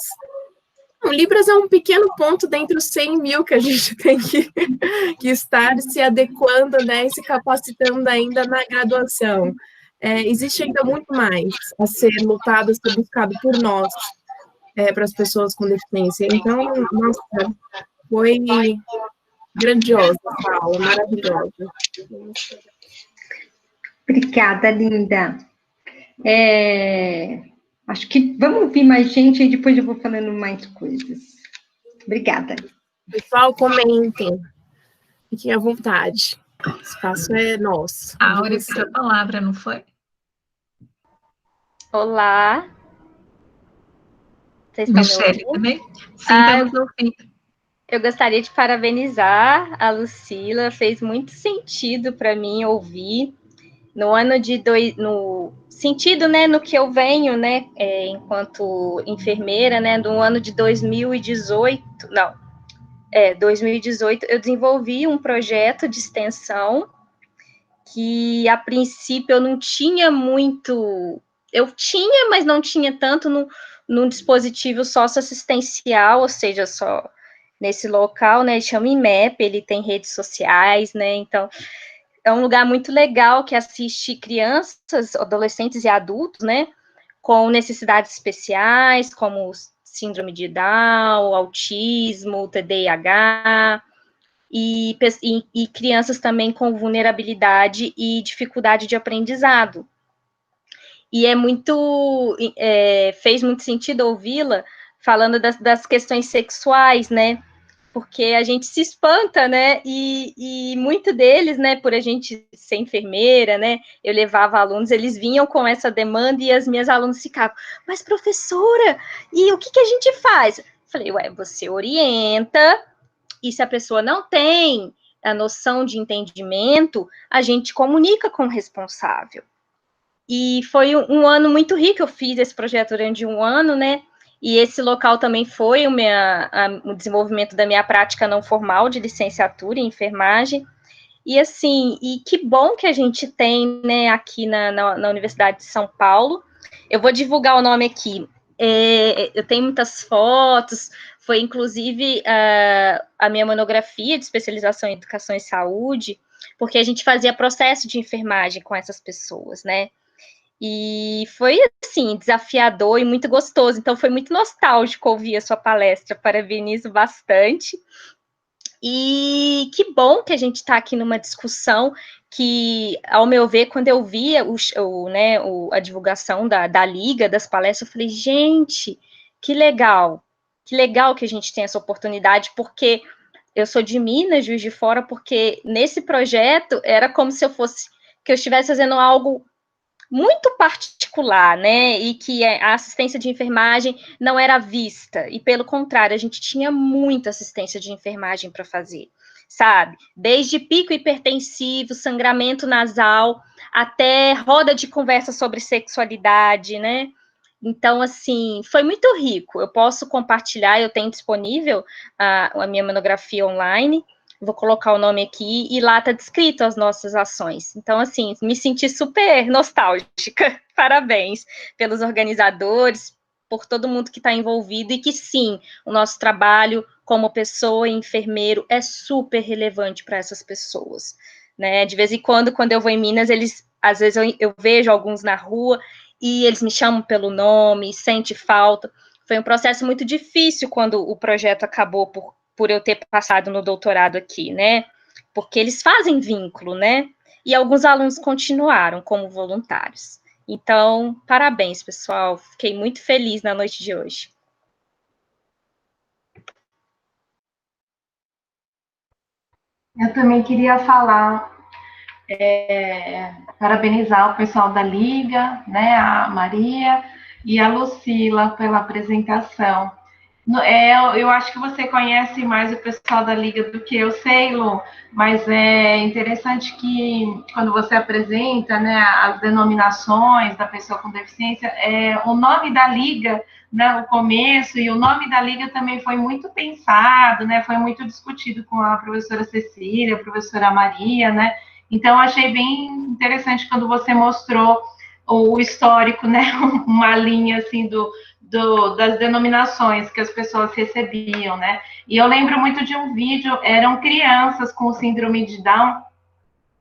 Speaker 2: Não, Libras é um pequeno ponto dentre os 100 mil que a gente tem que estar se adequando, né, e se capacitando ainda na graduação. Existe ainda muito mais a ser lutado, a ser buscado por nós, para as pessoas com deficiência. Então, nossa, foi grandiosa essa aula, maravilhosa.
Speaker 1: Obrigada, linda. Acho que vamos ouvir mais gente e depois eu vou falando mais coisas. Obrigada.
Speaker 2: Pessoal, comentem. Fiquem à vontade. O espaço é nosso.
Speaker 3: A Áurea pediu a palavra, não foi?
Speaker 4: Olá.
Speaker 3: Vocês estão Michele também? Sim, estamos ouvindo.
Speaker 4: Eu gostaria de parabenizar a Lucila, fez muito sentido para mim ouvir. No ano no sentido, né, no que eu venho, né, enquanto enfermeira, né, no ano de 2018, 2018, eu desenvolvi um projeto de extensão que, a princípio, eu não tinha muito... Eu tinha, mas não tinha tanto num dispositivo socioassistencial, ou seja, só nesse local, né, ele chama IMEP, ele tem redes sociais, né, então é um lugar muito legal que assiste crianças, adolescentes e adultos, né, com necessidades especiais, como síndrome de Down, autismo, TDAH, e crianças também com vulnerabilidade e dificuldade de aprendizado. E fez muito sentido ouvi-la falando das questões sexuais, né, porque a gente se espanta, né, e muito deles, né, por a gente ser enfermeira, né, eu levava alunos, eles vinham com essa demanda e as minhas alunas ficavam, mas professora, e o que a gente faz? Falei, você orienta, e se a pessoa não tem a noção de entendimento, a gente comunica com o responsável. E foi um ano muito rico, eu fiz esse projeto durante um ano, né, e esse local também foi o desenvolvimento da minha prática não formal de licenciatura em enfermagem. E assim, que bom que a gente tem, né, aqui na Universidade de São Paulo. Eu vou divulgar o nome aqui. Eu tenho muitas fotos, foi inclusive a minha monografia de especialização em educação e saúde, porque a gente fazia processo de enfermagem com essas pessoas, né? E foi, assim, desafiador e muito gostoso. Então, foi muito nostálgico ouvir a sua palestra. Parabenizo bastante. E que bom que a gente está aqui numa discussão que, ao meu ver, quando eu via a divulgação da Liga, das palestras, eu falei, gente, que legal que a gente tem essa oportunidade, porque eu sou de Minas, Juiz de Fora, porque nesse projeto era como se que eu estivesse fazendo algo muito particular, né, e que a assistência de enfermagem não era vista, e pelo contrário, a gente tinha muita assistência de enfermagem para fazer, sabe, desde pico hipertensivo, sangramento nasal, até roda de conversa sobre sexualidade, né, então, assim, foi muito rico, eu posso compartilhar, eu tenho disponível a minha monografia online, vou colocar o nome aqui, e lá está descrito as nossas ações. Então, assim, me senti super nostálgica. Parabéns pelos organizadores, por todo mundo que está envolvido, e que sim, o nosso trabalho como pessoa e enfermeiro é super relevante para essas pessoas. Né? De vez em quando eu vou em Minas, às vezes eu vejo alguns na rua, e eles me chamam pelo nome, sente falta. Foi um processo muito difícil quando o projeto acabou por eu ter passado no doutorado aqui, né? Porque eles fazem vínculo, né? E alguns alunos continuaram como voluntários. Então, parabéns, pessoal. Fiquei muito feliz na noite de hoje.
Speaker 5: Eu também queria falar, parabenizar o pessoal da Liga, né, a Maria e a Lucila pela apresentação. Eu acho que você conhece mais o pessoal da Liga do que eu sei, Lu, mas é interessante que quando você apresenta, né, as denominações da pessoa com deficiência, o nome da Liga, né, o começo e o nome da Liga também foi muito pensado, né, foi muito discutido com a professora Cecília, a professora Maria, né, então achei bem interessante quando você mostrou o histórico, né, uma linha assim das denominações que as pessoas recebiam, né? E eu lembro muito de um vídeo, eram crianças com síndrome de Down,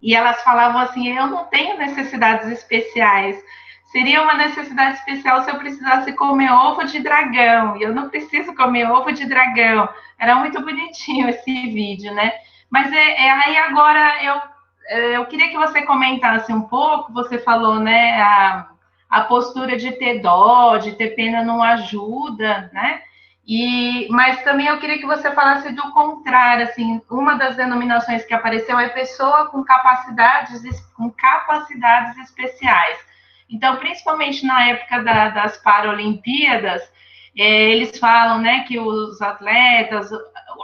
Speaker 5: e elas falavam assim, eu não tenho necessidades especiais, seria uma necessidade especial se eu precisasse comer ovo de dragão, e eu não preciso comer ovo de dragão. Era muito bonitinho esse vídeo, né? Mas aí agora eu queria que você comentasse um pouco, você falou, né, a postura de ter dó, de ter pena não ajuda, né? Mas também eu queria que você falasse do contrário, assim, uma das denominações que apareceu é pessoa com capacidades especiais. Então, principalmente na época das Paralimpíadas, eles falam, né, que os atletas,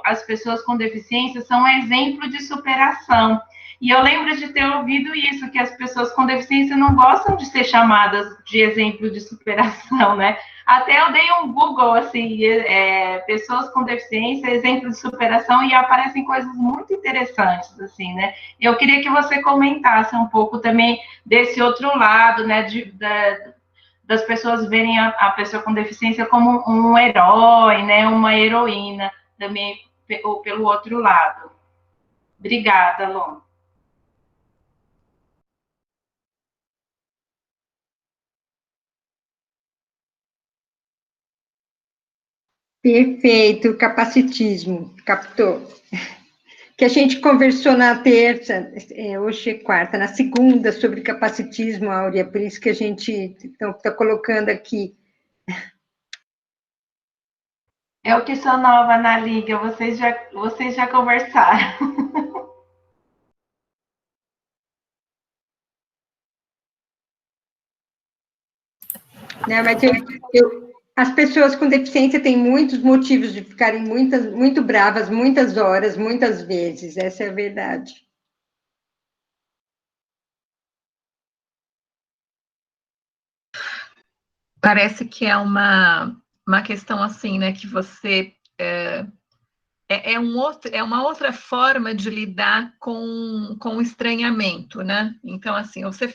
Speaker 5: as pessoas com deficiência são um exemplo de superação. E eu lembro de ter ouvido isso, que as pessoas com deficiência não gostam de ser chamadas de exemplo de superação, né? Até eu dei um Google, assim, pessoas com deficiência, exemplo de superação, e aparecem coisas muito interessantes, assim, né? Eu queria que você comentasse um pouco também desse outro lado, né, das pessoas verem a pessoa com deficiência como um herói, né, uma heroína, também, ou pelo outro lado. Obrigada, Lô.
Speaker 1: Perfeito, capacitismo, captou. Que a gente conversou na terça, hoje é quarta, na segunda, sobre capacitismo, Áurea, por isso que a gente está colocando aqui.
Speaker 5: Eu que sou nova na Liga, vocês já conversaram.
Speaker 1: Não, mas as pessoas com deficiência têm muitos motivos de ficarem muito bravas, muitas horas, muitas vezes, essa é a verdade.
Speaker 3: Parece que é uma questão assim, né, que você é uma outra forma de lidar com o estranhamento, né? Então, assim, você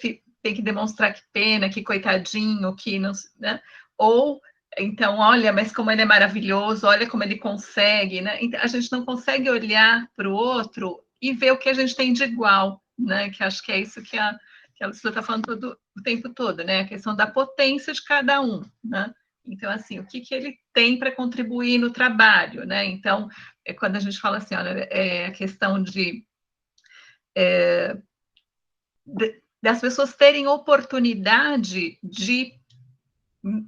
Speaker 3: tem que demonstrar que pena, que coitadinho, que não, né? Ou então, olha, mas como ele é maravilhoso, olha como ele consegue, né? Então, a gente não consegue olhar para o outro e ver o que a gente tem de igual, né? Que acho que é isso que a Lucila está falando o tempo todo, né? A questão da potência de cada um, né? Então, assim, o que ele tem para contribuir no trabalho, né? Então, quando a gente fala assim, olha, a questão das pessoas terem oportunidade de,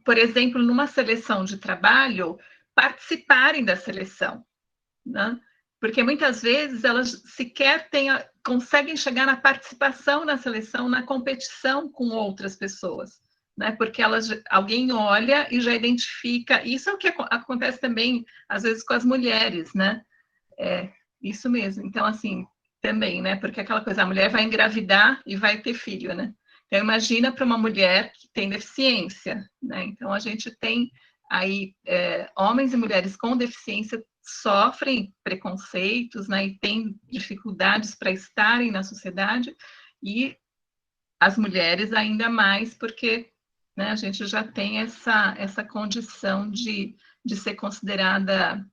Speaker 3: por exemplo, numa seleção de trabalho, participarem da seleção, né? Porque muitas vezes elas sequer conseguem chegar na participação na seleção, na competição com outras pessoas, né? Porque alguém olha e já identifica. Isso é o que acontece também, às vezes, com as mulheres, né? Isso mesmo. Então, assim, também, né? Porque aquela coisa, a mulher vai engravidar e vai ter filho, né? Então, imagina para uma mulher que tem deficiência, né? Então, a gente tem aí homens e mulheres com deficiência sofrem preconceitos, né? E têm dificuldades para estarem na sociedade, e as mulheres ainda mais, porque, né, a gente já tem essa condição de ser considerada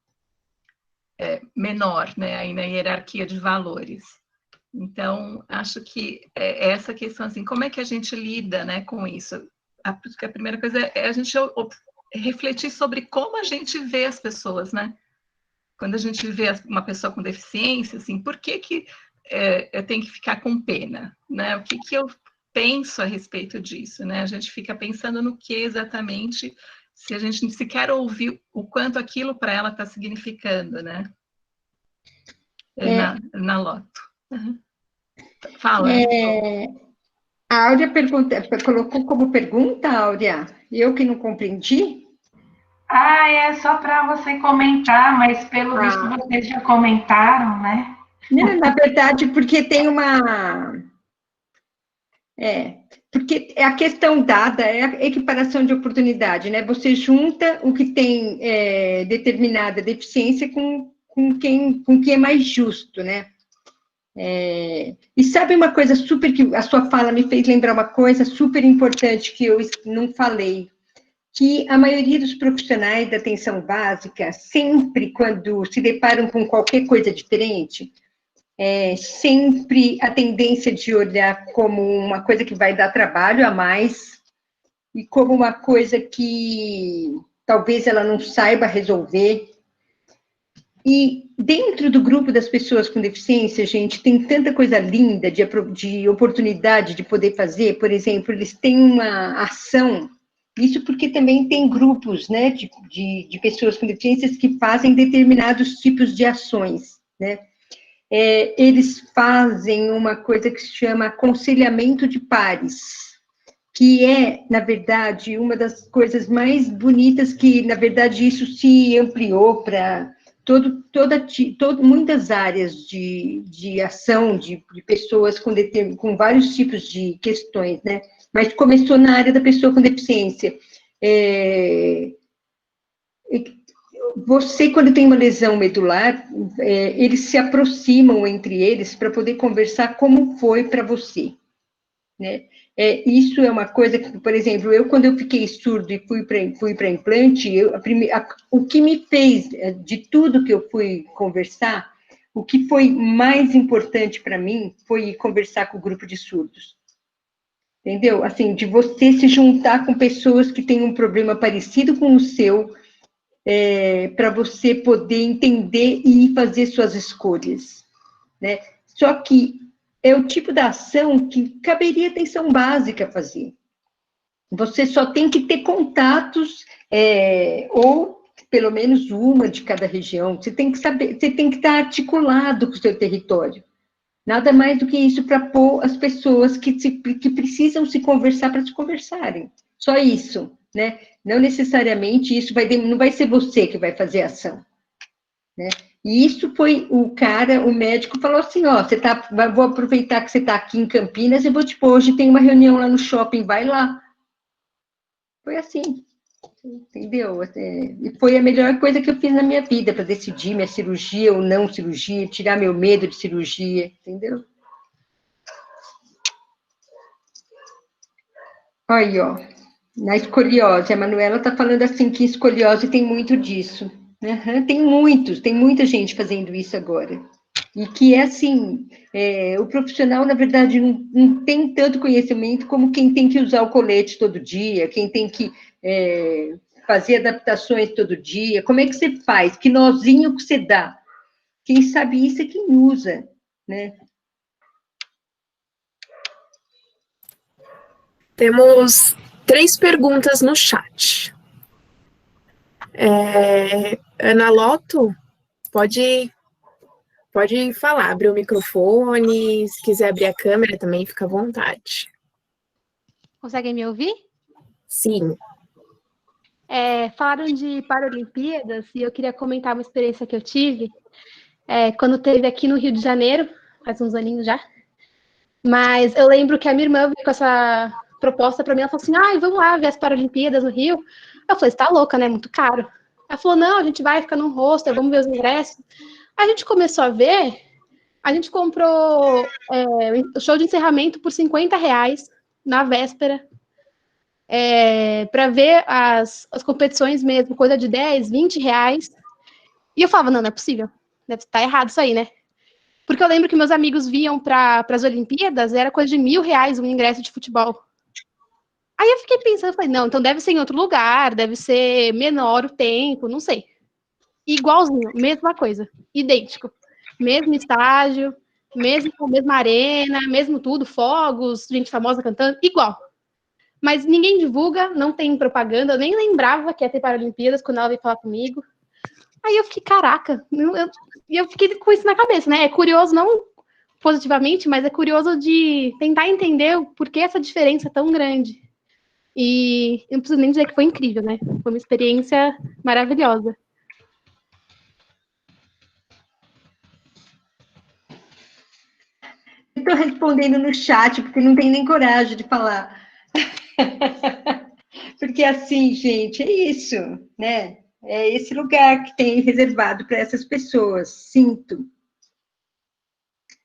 Speaker 3: menor, né, aí na hierarquia de valores. Então, acho que essa questão, assim, como é que a gente lida, né, com isso? A primeira coisa é a gente refletir sobre como a gente vê as pessoas, né? Quando a gente vê uma pessoa com deficiência, assim, por que eu tenho que ficar com pena, né? O que eu penso a respeito disso, né? A gente fica pensando no que exatamente, se a gente sequer ouviu o quanto aquilo para ela está significando, né? Na Loto. Uhum. Fala.
Speaker 1: A Áurea colocou como pergunta, Áurea, eu que não compreendi.
Speaker 5: É só para você comentar, mas pelo visto vocês já comentaram, né?
Speaker 1: Não, na verdade, porque tem uma... porque a questão dada é a equiparação de oportunidade, né? Você junta o que tem determinada deficiência com quem é mais justo, né? E sabe uma coisa que a sua fala me fez lembrar uma coisa super importante que eu não falei, que a maioria dos profissionais da atenção básica, sempre quando se deparam com qualquer coisa diferente, sempre a tendência de olhar como uma coisa que vai dar trabalho a mais e como uma coisa que talvez ela não saiba resolver. E dentro do grupo das pessoas com deficiência, gente, tem tanta coisa linda de oportunidade de poder fazer. Por exemplo, eles têm uma ação, isso porque também tem grupos, né, de pessoas com deficiências que fazem determinados tipos de ações, né? Eles fazem uma coisa que se chama aconselhamento de pares, que é, na verdade, uma das coisas mais bonitas que, na verdade, isso se ampliou para muitas áreas de ação de pessoas com vários tipos de questões, né? Mas começou na área da pessoa com deficiência. Você, quando tem uma lesão medular, eles se aproximam entre eles para poder conversar como foi para você, né? Isso é uma coisa que, por exemplo, quando eu fiquei surdo e fui para implante, o que me fez, de tudo que eu fui conversar, o que foi mais importante para mim foi conversar com o grupo de surdos. Entendeu? Assim, de você se juntar com pessoas que têm um problema parecido com o seu, para você poder entender e fazer suas escolhas, né? Só que é o tipo da ação que caberia atenção básica fazer. Você só tem que ter contatos, ou pelo menos uma de cada região. Você tem que saber, você tem que estar articulado com o seu território. Nada mais do que isso para pôr as pessoas que precisam se conversar para se conversarem. Só isso, né? Não necessariamente isso não vai ser você que vai fazer a ação, né? E isso foi o médico falou assim, vou aproveitar que você está aqui em Campinas, eu vou hoje tem uma reunião lá no shopping, vai lá. Foi assim, entendeu? E foi a melhor coisa que eu fiz na minha vida, para decidir minha cirurgia ou não cirurgia, tirar meu medo de cirurgia, entendeu? Aí, ó, na escoliose, a Manuela está falando assim, que escoliose tem muito disso. Uhum, tem muita gente fazendo isso agora. E que é assim, o profissional, na verdade, não tem tanto conhecimento como quem tem que usar o colete todo dia, quem tem que fazer adaptações todo dia. Como é que você faz? Que nozinho que você dá Quem sabe isso é quem usa, né?
Speaker 2: Temos 3 perguntas no chat. Ana Loto, pode falar, abrir o microfone, se quiser abrir a câmera também, fica à vontade.
Speaker 6: Conseguem me ouvir?
Speaker 2: Sim.
Speaker 6: Falaram de Paralimpíadas e eu queria comentar uma experiência que eu tive quando teve aqui no Rio de Janeiro, faz uns aninhos já. Mas eu lembro que a minha irmã veio com essa proposta para mim, ela falou assim, vamos lá ver as Paralimpíadas no Rio. Eu falei, você tá louca, né? Muito caro. Ela falou, não, a gente vai ficar num hostel, vamos ver os ingressos. A gente começou a ver, a gente comprou o show de encerramento por R$50 na véspera, para ver as competições mesmo, coisa de R$10, R$20. E eu falava, não é possível, deve estar errado isso aí, né? Porque eu lembro que meus amigos viam para as Olimpíadas, era coisa de R$1.000 um ingresso de futebol. Aí eu fiquei pensando, falei, não, então deve ser em outro lugar, deve ser menor o tempo, não sei. Igualzinho, mesma coisa, idêntico. Mesmo estágio, mesma arena, mesmo tudo, fogos, gente famosa cantando, igual. Mas ninguém divulga, não tem propaganda, eu nem lembrava que ia ter Paralimpíadas quando ela veio falar comigo. Aí eu fiquei, caraca, eu fiquei com isso na cabeça, né? É curioso, não positivamente, mas é curioso de tentar entender o porquê essa diferença é tão grande. E eu não preciso nem dizer que foi incrível, né? Foi uma experiência maravilhosa.
Speaker 1: Estou respondendo no chat, porque não tenho nem coragem de falar. Porque assim, gente, é isso, né? É esse lugar que tem reservado para essas pessoas, sinto.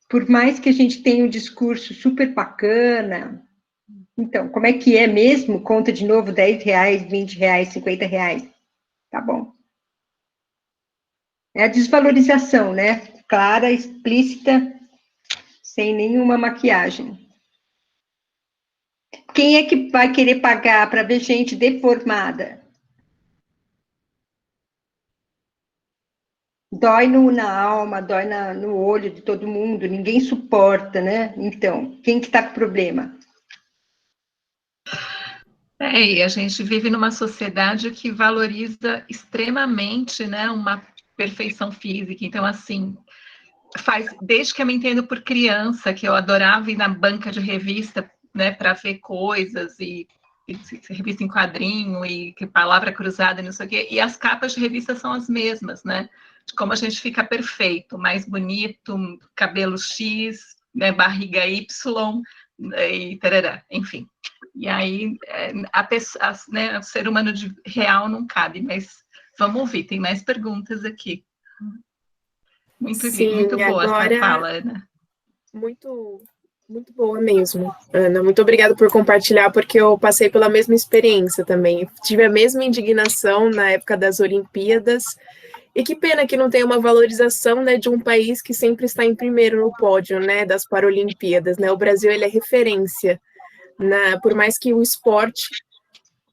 Speaker 1: Por mais que a gente tenha um discurso super bacana, então, como é que é mesmo? Conta de novo R$10, R$20, R$50. Tá bom. É a desvalorização, né? Clara, explícita, sem nenhuma maquiagem. Quem é que vai querer pagar para ver gente deformada? Dói na alma, dói no olho de todo mundo, ninguém suporta, né? Então, quem que está com problema?
Speaker 3: E a gente vive numa sociedade que valoriza extremamente, né, uma perfeição física. Então, assim, desde que eu me entendo por criança, que eu adorava ir na banca de revista, né, para ver coisas e revista em quadrinho e que palavra cruzada, não sei o quê, e as capas de revista são as mesmas, né? De como a gente fica perfeito, mais bonito, cabelo X, né, barriga Y, e tarará, enfim. E aí né, o ser humano real não cabe, mas vamos ouvir, tem mais perguntas aqui. Muito boa
Speaker 2: agora,
Speaker 3: essa fala, Ana.
Speaker 2: Muito boa mesmo, Ana. Muito obrigada por compartilhar, porque eu passei pela mesma experiência também. Tive a mesma indignação na época das Olimpíadas, e que pena que não tem uma valorização, né, de um país que sempre está em primeiro no pódio, né, das Paralimpíadas, né? O Brasil, ele é referência, por mais que o esporte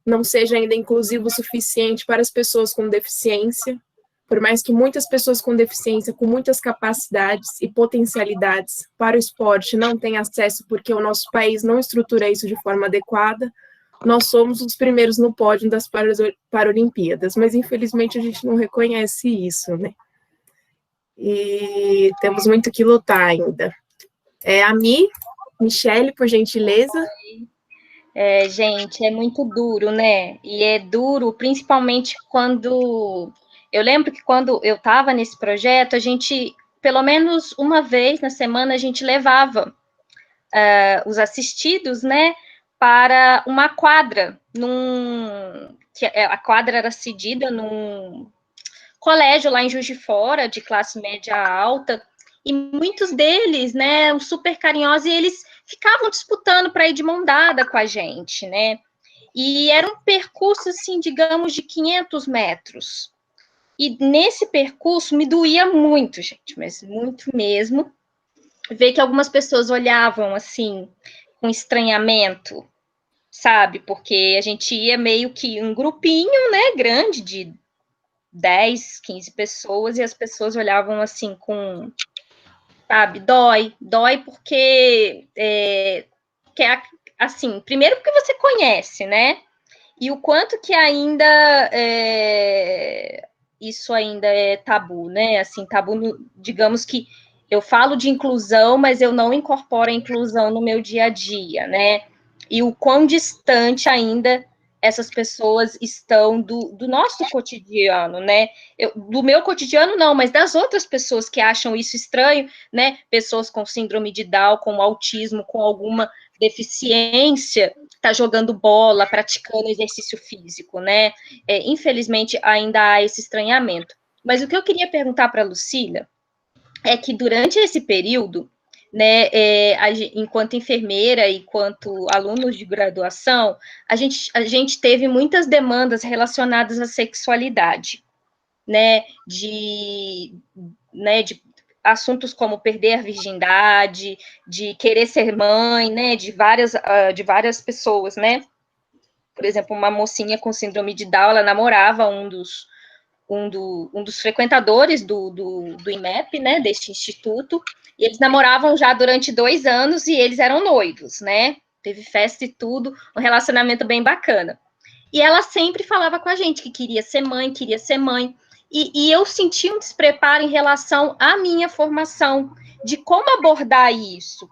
Speaker 2: não seja ainda inclusivo o suficiente para as pessoas com deficiência, por mais que muitas pessoas com deficiência, com muitas capacidades e potencialidades para o esporte não tenham acesso porque o nosso país não estrutura isso de forma adequada, nós somos os primeiros no pódio das Paralimpíadas, mas infelizmente a gente não reconhece isso, né? E temos muito que lutar ainda. Michele, por gentileza.
Speaker 4: Gente, é muito duro, né? E é duro, principalmente quando... Eu lembro que quando eu estava nesse projeto, a gente, pelo menos uma vez na semana, a gente levava os assistidos, né, para uma quadra, a quadra era cedida num colégio lá em Juiz de Fora, de classe média alta, e muitos deles, né, super carinhosos, e eles ficavam disputando para ir de mão dada com a gente, né, e era um percurso, assim, digamos, de 500 metros, e nesse percurso me doía muito, gente, mas muito mesmo, ver que algumas pessoas olhavam, assim, com estranhamento, sabe, porque a gente ia meio que um grupinho, né, grande, de 10, 15 pessoas, e as pessoas olhavam assim com, sabe, dói porque, assim, primeiro porque você conhece, né, e o quanto que ainda isso ainda é tabu, né, assim, tabu, digamos que eu falo de inclusão, mas eu não incorporo a inclusão no meu dia a dia, né, e o quão distante ainda essas pessoas estão do nosso cotidiano, né? Do meu cotidiano, não, mas das outras pessoas que acham isso estranho, né? Pessoas com síndrome de Down, com autismo, com alguma deficiência, tá jogando bola, praticando exercício físico, né? Infelizmente, ainda há esse estranhamento. Mas o que eu queria perguntar para a Lucília é que durante esse período, né, enquanto enfermeira e enquanto alunos de graduação, a gente teve muitas demandas relacionadas à sexualidade, né, de assuntos como perder a virgindade, de querer ser mãe, né, de várias pessoas, né, por exemplo, uma mocinha com síndrome de Down, ela namorava um dos frequentadores do IMEP, né, deste instituto, e eles namoravam já durante 2 anos e eles eram noivos, né, teve festa e tudo, um relacionamento bem bacana. E ela sempre falava com a gente que queria ser mãe, e eu senti um despreparo em relação à minha formação, de como abordar isso.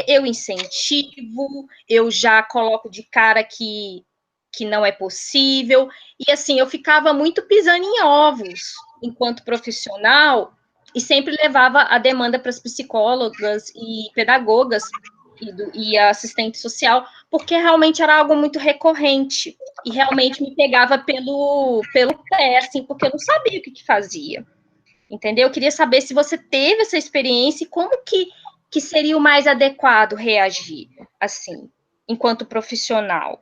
Speaker 4: Eu incentivo, eu já coloco de cara que não é possível, e assim, eu ficava muito pisando em ovos enquanto profissional, e sempre levava a demanda para as psicólogas e pedagogas e a assistente social, porque realmente era algo muito recorrente, e realmente me pegava pelo pé, assim, porque eu não sabia o que fazia, entendeu? Eu queria saber se você teve essa experiência e como que seria o mais adequado reagir, assim, enquanto profissional.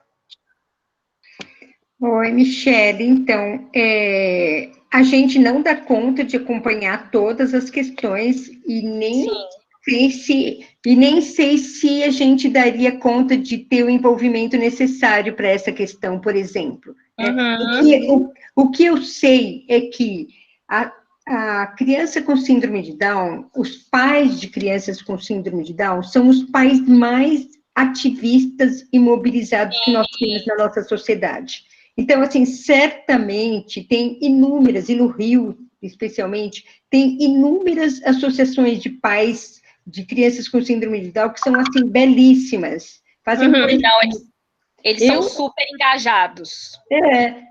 Speaker 1: Oi, Michele. Então, a gente não dá conta de acompanhar todas as questões e nem sei se a gente daria conta de ter o envolvimento necessário para essa questão, por exemplo.
Speaker 4: Uhum.
Speaker 1: O que eu sei é que a criança com síndrome de Down, os pais de crianças com síndrome de Down, são os pais mais ativistas e mobilizados que nós temos na nossa sociedade. Então, assim, certamente tem inúmeras, e no Rio, especialmente, tem inúmeras associações de pais de crianças com síndrome de Down que são, assim, belíssimas. Fazem coisas...
Speaker 4: Não, eles são super engajados.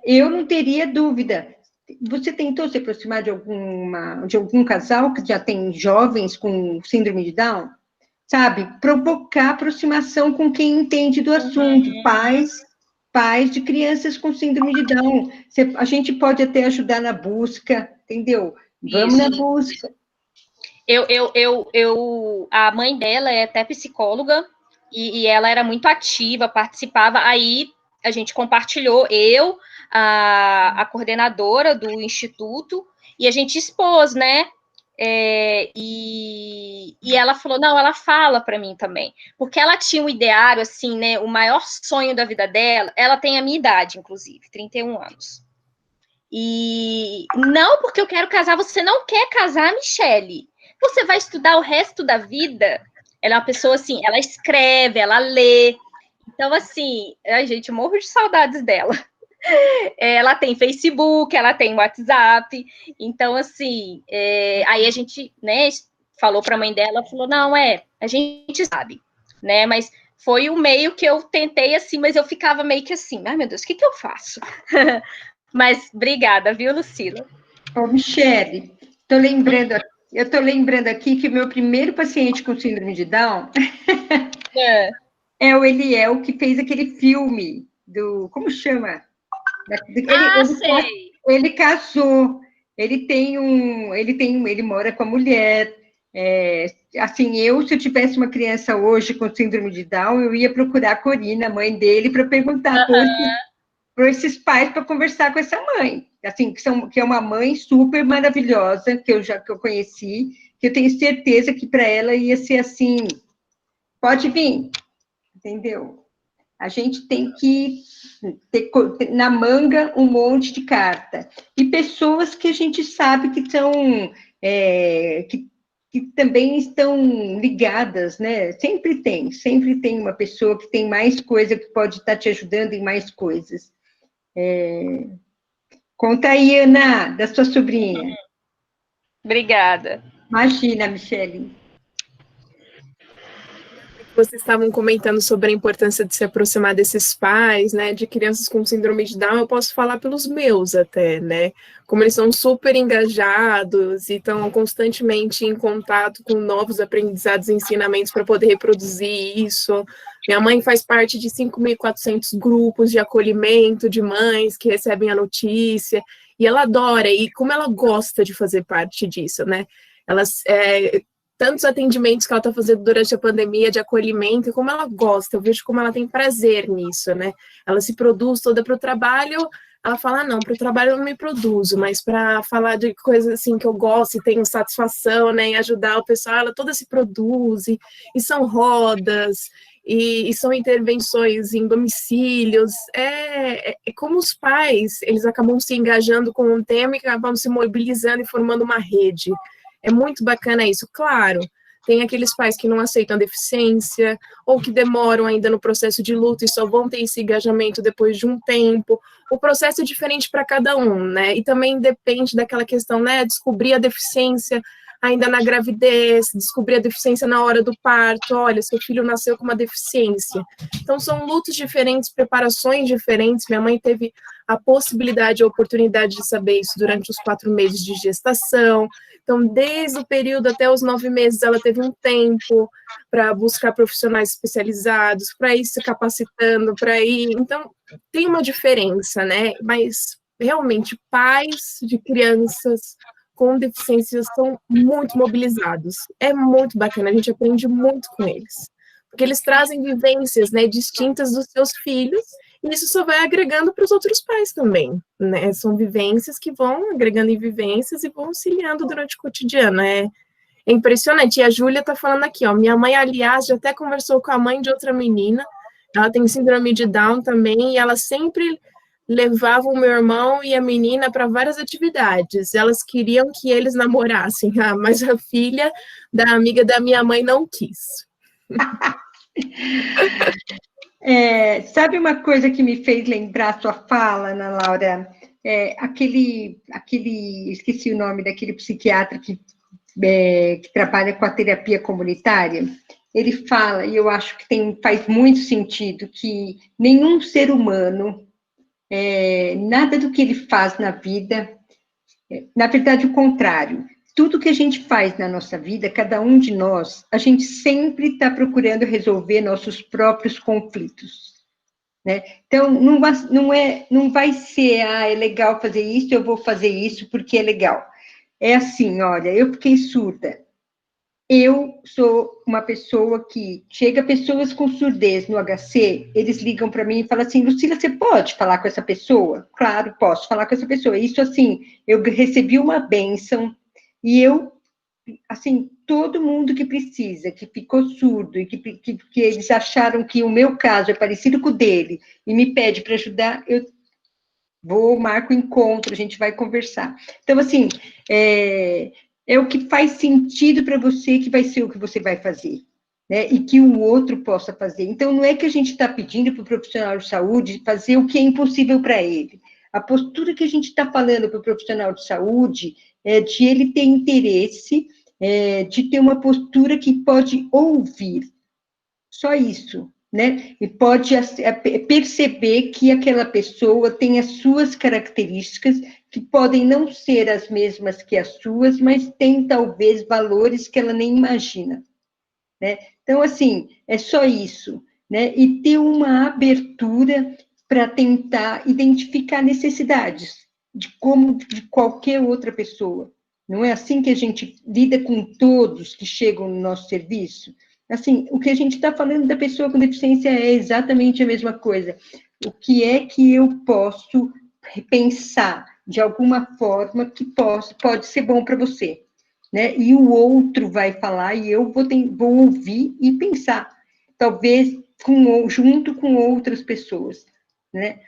Speaker 1: Eu não teria dúvida. Você tentou se aproximar de algum casal que já tem jovens com síndrome de Down? Sabe? Provocar aproximação com quem entende do assunto. Pais de crianças com síndrome de Down. A gente pode até ajudar na busca, entendeu? Vamos na busca.
Speaker 4: A mãe dela é até psicóloga, e ela era muito ativa, participava, aí a gente compartilhou, a coordenadora do instituto, e a gente expôs, né, e ela falou, não, ela fala para mim também, porque ela tinha um ideário, assim, né, o maior sonho da vida dela, ela tem a minha idade, inclusive, 31 anos, e não porque eu quero casar, você não quer casar, Michele, você vai estudar o resto da vida. Ela é uma pessoa assim, ela escreve, ela lê. Então, assim, a gente morro de saudades dela. Ela tem Facebook, ela tem WhatsApp. Então, assim, aí a gente, né, falou para a mãe dela, falou, não, a gente sabe, né, mas foi o meio que eu tentei, assim, mas eu ficava meio que assim, ai, meu Deus, o que eu faço? Mas, obrigada, viu, Lucila?
Speaker 1: Ô, Michele, eu estou lembrando aqui que o meu primeiro paciente com síndrome de Down é o Eliel, que fez aquele filme como chama? Ele casou, ele mora com a mulher. Assim, se eu tivesse uma criança hoje com síndrome de Down, eu ia procurar a Corina, a mãe dele, para perguntar para esses pais, para conversar com essa mãe, assim, que é uma mãe super maravilhosa, que eu conheci, que eu tenho certeza que para ela ia ser assim, pode vir, entendeu? A gente tem que ter na manga um monte de carta. E pessoas que a gente sabe que são, que também estão ligadas, né? Sempre tem uma pessoa que tem mais coisa, que pode estar te ajudando em mais coisas. Conta aí, Ana, da sua sobrinha.
Speaker 4: Obrigada.
Speaker 1: Imagina, Michele.
Speaker 2: Vocês estavam comentando sobre a importância de se aproximar desses pais, né, de crianças com síndrome de Down. Eu posso falar pelos meus até, né, como eles são super engajados e estão constantemente em contato com novos aprendizados e ensinamentos para poder reproduzir isso. Minha mãe faz parte de 5.400 grupos de acolhimento de mães que recebem a notícia, e ela adora, e como ela gosta de fazer parte disso, né, elas... tantos atendimentos que ela está fazendo durante a pandemia de acolhimento, e como ela gosta, eu vejo como ela tem prazer nisso, né? Ela se produz toda para o trabalho, ela fala, não, para o trabalho eu não me produzo, mas para falar de coisas assim que eu gosto e tenho satisfação, né, em ajudar o pessoal, ela toda se produz, e são rodas, e são intervenções em domicílios, é como os pais, eles acabam se engajando com um tema e acabam se mobilizando e formando uma rede. É muito bacana isso, claro, tem aqueles pais que não aceitam a deficiência, ou que demoram ainda no processo de luto e só vão ter esse engajamento depois de um tempo. O processo é diferente para cada um, né, e também depende daquela questão, né, descobrir a deficiência ainda na gravidez, descobrir a deficiência na hora do parto, olha, seu filho nasceu com uma deficiência. Então, são lutos diferentes, preparações diferentes. Minha mãe teve a possibilidade, a oportunidade de saber isso durante os 4 meses de gestação. Então, desde o período até os 9 meses, ela teve um tempo para buscar profissionais especializados, para ir se capacitando, para ir... Então, tem uma diferença, né? Mas, realmente, pais de crianças com deficiências são muito mobilizados. É muito bacana, a gente aprende muito com eles. Porque eles trazem vivências, né, distintas dos seus filhos, e isso só vai agregando para os outros pais também, né? São vivências que vão agregando em vivências e vão auxiliando durante o cotidiano. É impressionante. E a Júlia está falando aqui, ó, minha mãe, aliás, já até conversou com a mãe de outra menina, ela tem síndrome de Down também, e ela sempre levava o meu irmão e a menina para várias atividades. Elas queriam que eles namorassem, mas a filha da amiga da minha mãe não quis.
Speaker 1: Sabe uma coisa que me fez lembrar sua fala, Ana Laura? Esqueci o nome daquele psiquiatra que trabalha com a terapia comunitária. Ele fala, e eu acho que faz muito sentido, que nenhum ser humano, nada do que ele faz na vida, na verdade, o contrário. Tudo que a gente faz na nossa vida, cada um de nós, a gente sempre está procurando resolver nossos próprios conflitos, né? Então, não vai ser, é legal fazer isso, eu vou fazer isso porque é legal. É assim, olha, eu fiquei surda. Eu sou uma pessoa que chega pessoas com surdez no HC, eles ligam para mim e falam assim, Lucila, você pode falar com essa pessoa? Claro, posso falar com essa pessoa. Isso, assim, eu recebi uma bênção e eu, assim, todo mundo que precisa, que ficou surdo e que eles acharam que o meu caso é parecido com o dele e me pede para ajudar, eu marco o encontro, a gente vai conversar. Então, assim, é o que faz sentido para você que vai ser o que você vai fazer, né? E que o outro possa fazer. Então, não é que a gente está pedindo para o profissional de saúde fazer o que é impossível para ele. A postura que a gente está falando para o profissional de saúde é de ele ter interesse, de ter uma postura que pode ouvir. Só isso, né? E pode perceber que aquela pessoa tem as suas características, que podem não ser as mesmas que as suas, mas tem, talvez, valores que ela nem imagina, né? Então, assim, é só isso, né? E ter uma abertura para tentar identificar necessidades, como de qualquer outra pessoa. Não é assim que a gente lida com todos que chegam no nosso serviço? Assim, o que a gente está falando da pessoa com deficiência é exatamente a mesma coisa. O que é que eu posso pensar de alguma forma que pode ser bom para você, né? E o outro vai falar e eu vou ouvir e pensar. Talvez junto com outras pessoas, né?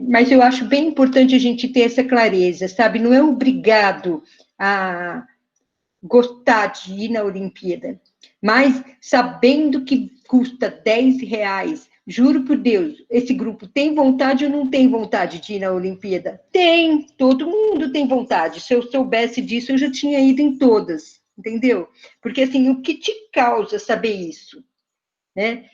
Speaker 1: Mas eu acho bem importante a gente ter essa clareza, sabe? Não é obrigado a gostar de ir na Olimpíada, mas sabendo que custa R$ 10, juro por Deus, esse grupo tem vontade ou não tem vontade de ir na Olimpíada? Tem, todo mundo tem vontade. Se eu soubesse disso, eu já tinha ido em todas, entendeu? Porque, assim, o que te causa saber isso? Né?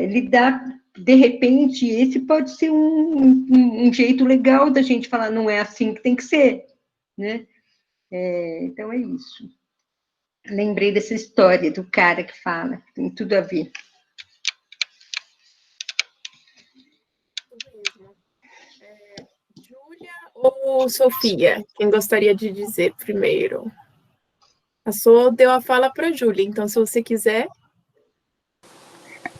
Speaker 1: Lidar, de repente, esse pode ser um jeito legal da gente falar, não é assim que tem que ser, né? Então, é isso. Lembrei dessa história do cara que fala, tem tudo a ver.
Speaker 2: Júlia ou Sofia? Quem gostaria de dizer primeiro? A Sô deu a fala para a Júlia, então se você quiser.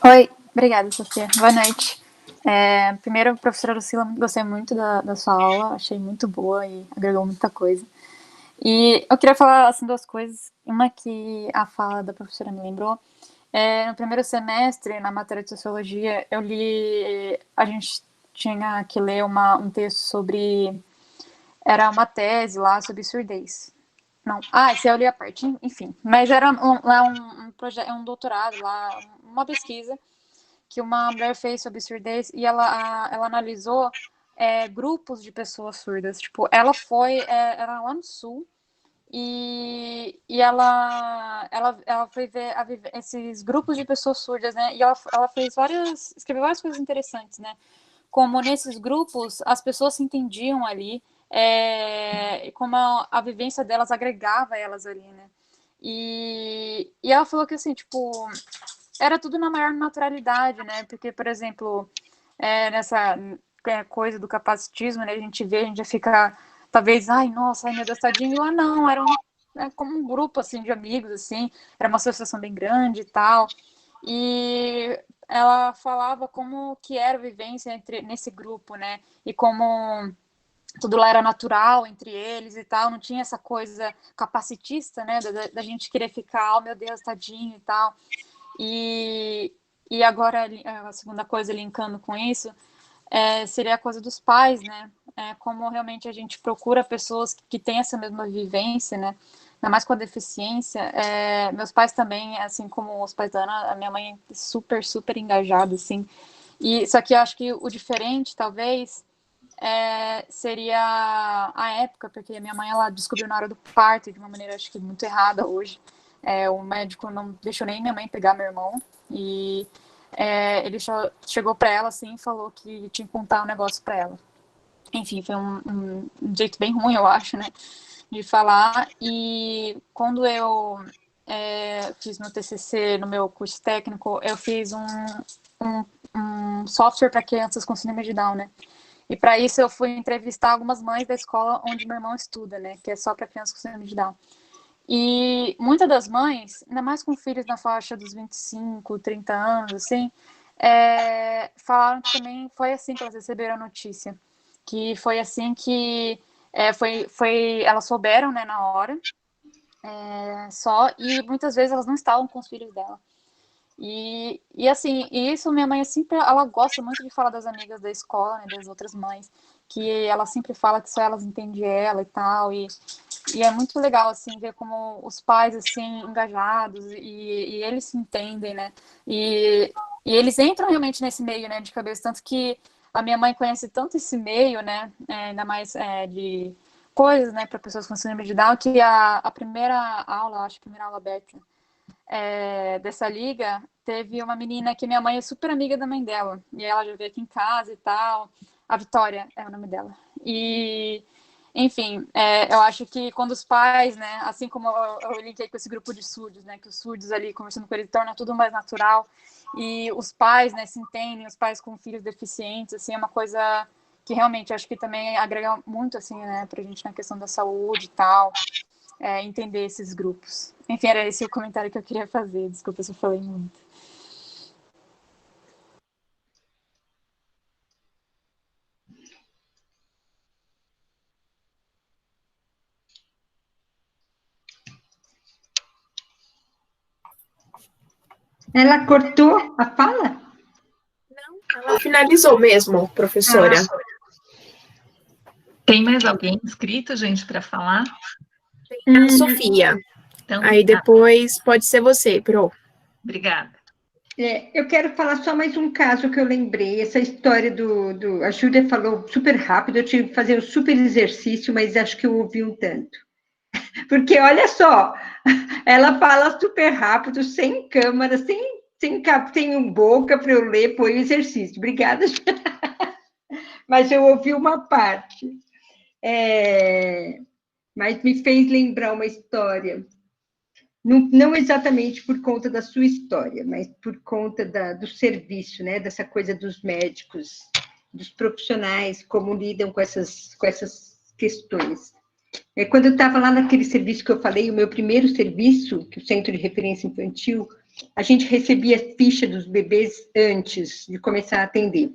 Speaker 7: Oi, obrigada, Sofia. Boa noite. Primeiro, professora Lucila, gostei muito da sua aula, achei muito boa e agregou muita coisa. E eu queria falar assim, duas coisas. Uma que a fala da professora me lembrou. No primeiro semestre, na matéria de Sociologia, a gente tinha que ler um texto sobre... Era uma tese lá sobre surdez. Não, esse eu li a parte, enfim. Mas era um doutorado lá, uma pesquisa que uma mulher fez sobre surdez e ela analisou grupos de pessoas surdas. Tipo, ela era lá no sul e ela foi ver esses grupos de pessoas surdas, né? E ela escreveu várias coisas interessantes, né? Como nesses grupos as pessoas se entendiam ali, e como a vivência delas agregava elas ali, né? E ela falou que, assim, tipo, era tudo na maior naturalidade, né? Porque, por exemplo, nessa coisa do capacitismo, né? A gente já fica, talvez, ai, nossa, ai, meu Deus, tadinho. E lá não, como um grupo, assim, de amigos, assim. Era uma associação bem grande e tal. E ela falava como que era a vivência nesse grupo, né? E como tudo lá era natural entre eles e tal, não tinha essa coisa capacitista, né? Da gente querer ficar, oh meu Deus, tadinho e tal. E, e agora, a segunda coisa, linkando com isso, seria a coisa dos pais, né? Como realmente a gente procura pessoas que têm essa mesma vivência, né? Ainda mais com a deficiência. Meus pais também, assim como os pais da Ana, a minha mãe é super, super engajada, assim. Só que eu acho que o diferente, talvez, seria a época, porque a minha mãe, ela descobriu na hora do parto, de uma maneira, acho que muito errada hoje. O médico não deixou nem minha mãe pegar meu irmão, e ele chegou para ela assim e falou que tinha que contar um negócio para ela. Enfim, foi um jeito bem ruim, eu acho, né, de falar. E quando eu fiz meu TCC no meu curso técnico, eu fiz um software para crianças com síndrome de Down, né? E para isso eu fui entrevistar algumas mães da escola onde meu irmão estuda, né, que é só para crianças com síndrome de Down. E muitas das mães, ainda mais com filhos na faixa dos 25, 30 anos, assim, falaram que também foi assim que elas receberam a notícia. Que foi assim que elas souberam, né, na hora, e muitas vezes elas não estavam com os filhos dela. E assim, isso minha mãe sempre, ela gosta muito de falar das amigas da escola, né, das outras mães, que ela sempre fala que só elas entendem ela e tal, e é muito legal, assim, ver como os pais, assim, engajados, e eles se entendem, né, e eles entram realmente nesse meio, né, de cabeça, tanto que a minha mãe conhece tanto esse meio, né, ainda mais de coisas, né, para pessoas com síndrome de Down, que a primeira aula, acho que a primeira aula aberta, dessa liga, teve uma menina que minha mãe é super amiga da mãe dela, e ela já veio aqui em casa e tal, a Vitória é o nome dela, e enfim, eu acho que quando os pais, né, assim como eu linkei com esse grupo de surdos, né, que os surdos ali, conversando com eles, torna tudo mais natural, e os pais, né, se entendem, os pais com filhos deficientes, assim, é uma coisa que realmente acho que também agrega muito, assim, né, pra gente na questão da saúde e tal, entender esses grupos. Enfim, era esse o comentário que eu queria fazer, desculpa se eu falei muito.
Speaker 1: Ela cortou a fala?
Speaker 2: Ela finalizou mesmo, professora.
Speaker 3: Tem mais alguém inscrito, gente, para falar?
Speaker 2: A Sofia.
Speaker 3: Então,
Speaker 2: Aí depois pode ser você, Pro.
Speaker 3: Obrigada.
Speaker 1: Eu quero falar só mais um caso que eu lembrei. Essa história a Júlia falou super rápido, eu tive que fazer um super exercício, mas acho que eu ouvi um tanto. Porque, olha só, ela fala super rápido, sem câmera, sem um boca para eu ler, põe o exercício. Obrigada. Mas eu ouvi uma parte. Mas me fez lembrar uma história. Não exatamente por conta da sua história, mas por conta do serviço, né? Dessa coisa dos médicos, dos profissionais, como lidam com essas questões. Quando eu estava lá naquele serviço que eu falei, o meu primeiro serviço, que é o Centro de Referência Infantil, a gente recebia a ficha dos bebês antes de começar a atender.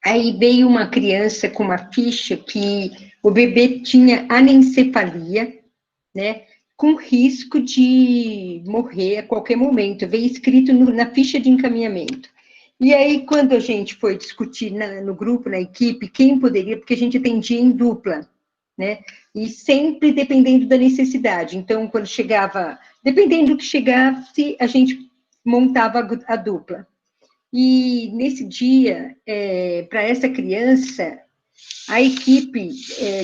Speaker 1: Aí veio uma criança com uma ficha que o bebê tinha anencefalia, né? Com risco de morrer a qualquer momento. Veio escrito na ficha de encaminhamento. E aí, quando a gente foi discutir no grupo, na equipe, quem poderia, porque a gente atendia em dupla, né? E sempre dependendo da necessidade. Então, quando chegava, dependendo do que chegasse, a gente montava a dupla. E nesse dia, para essa criança, a equipe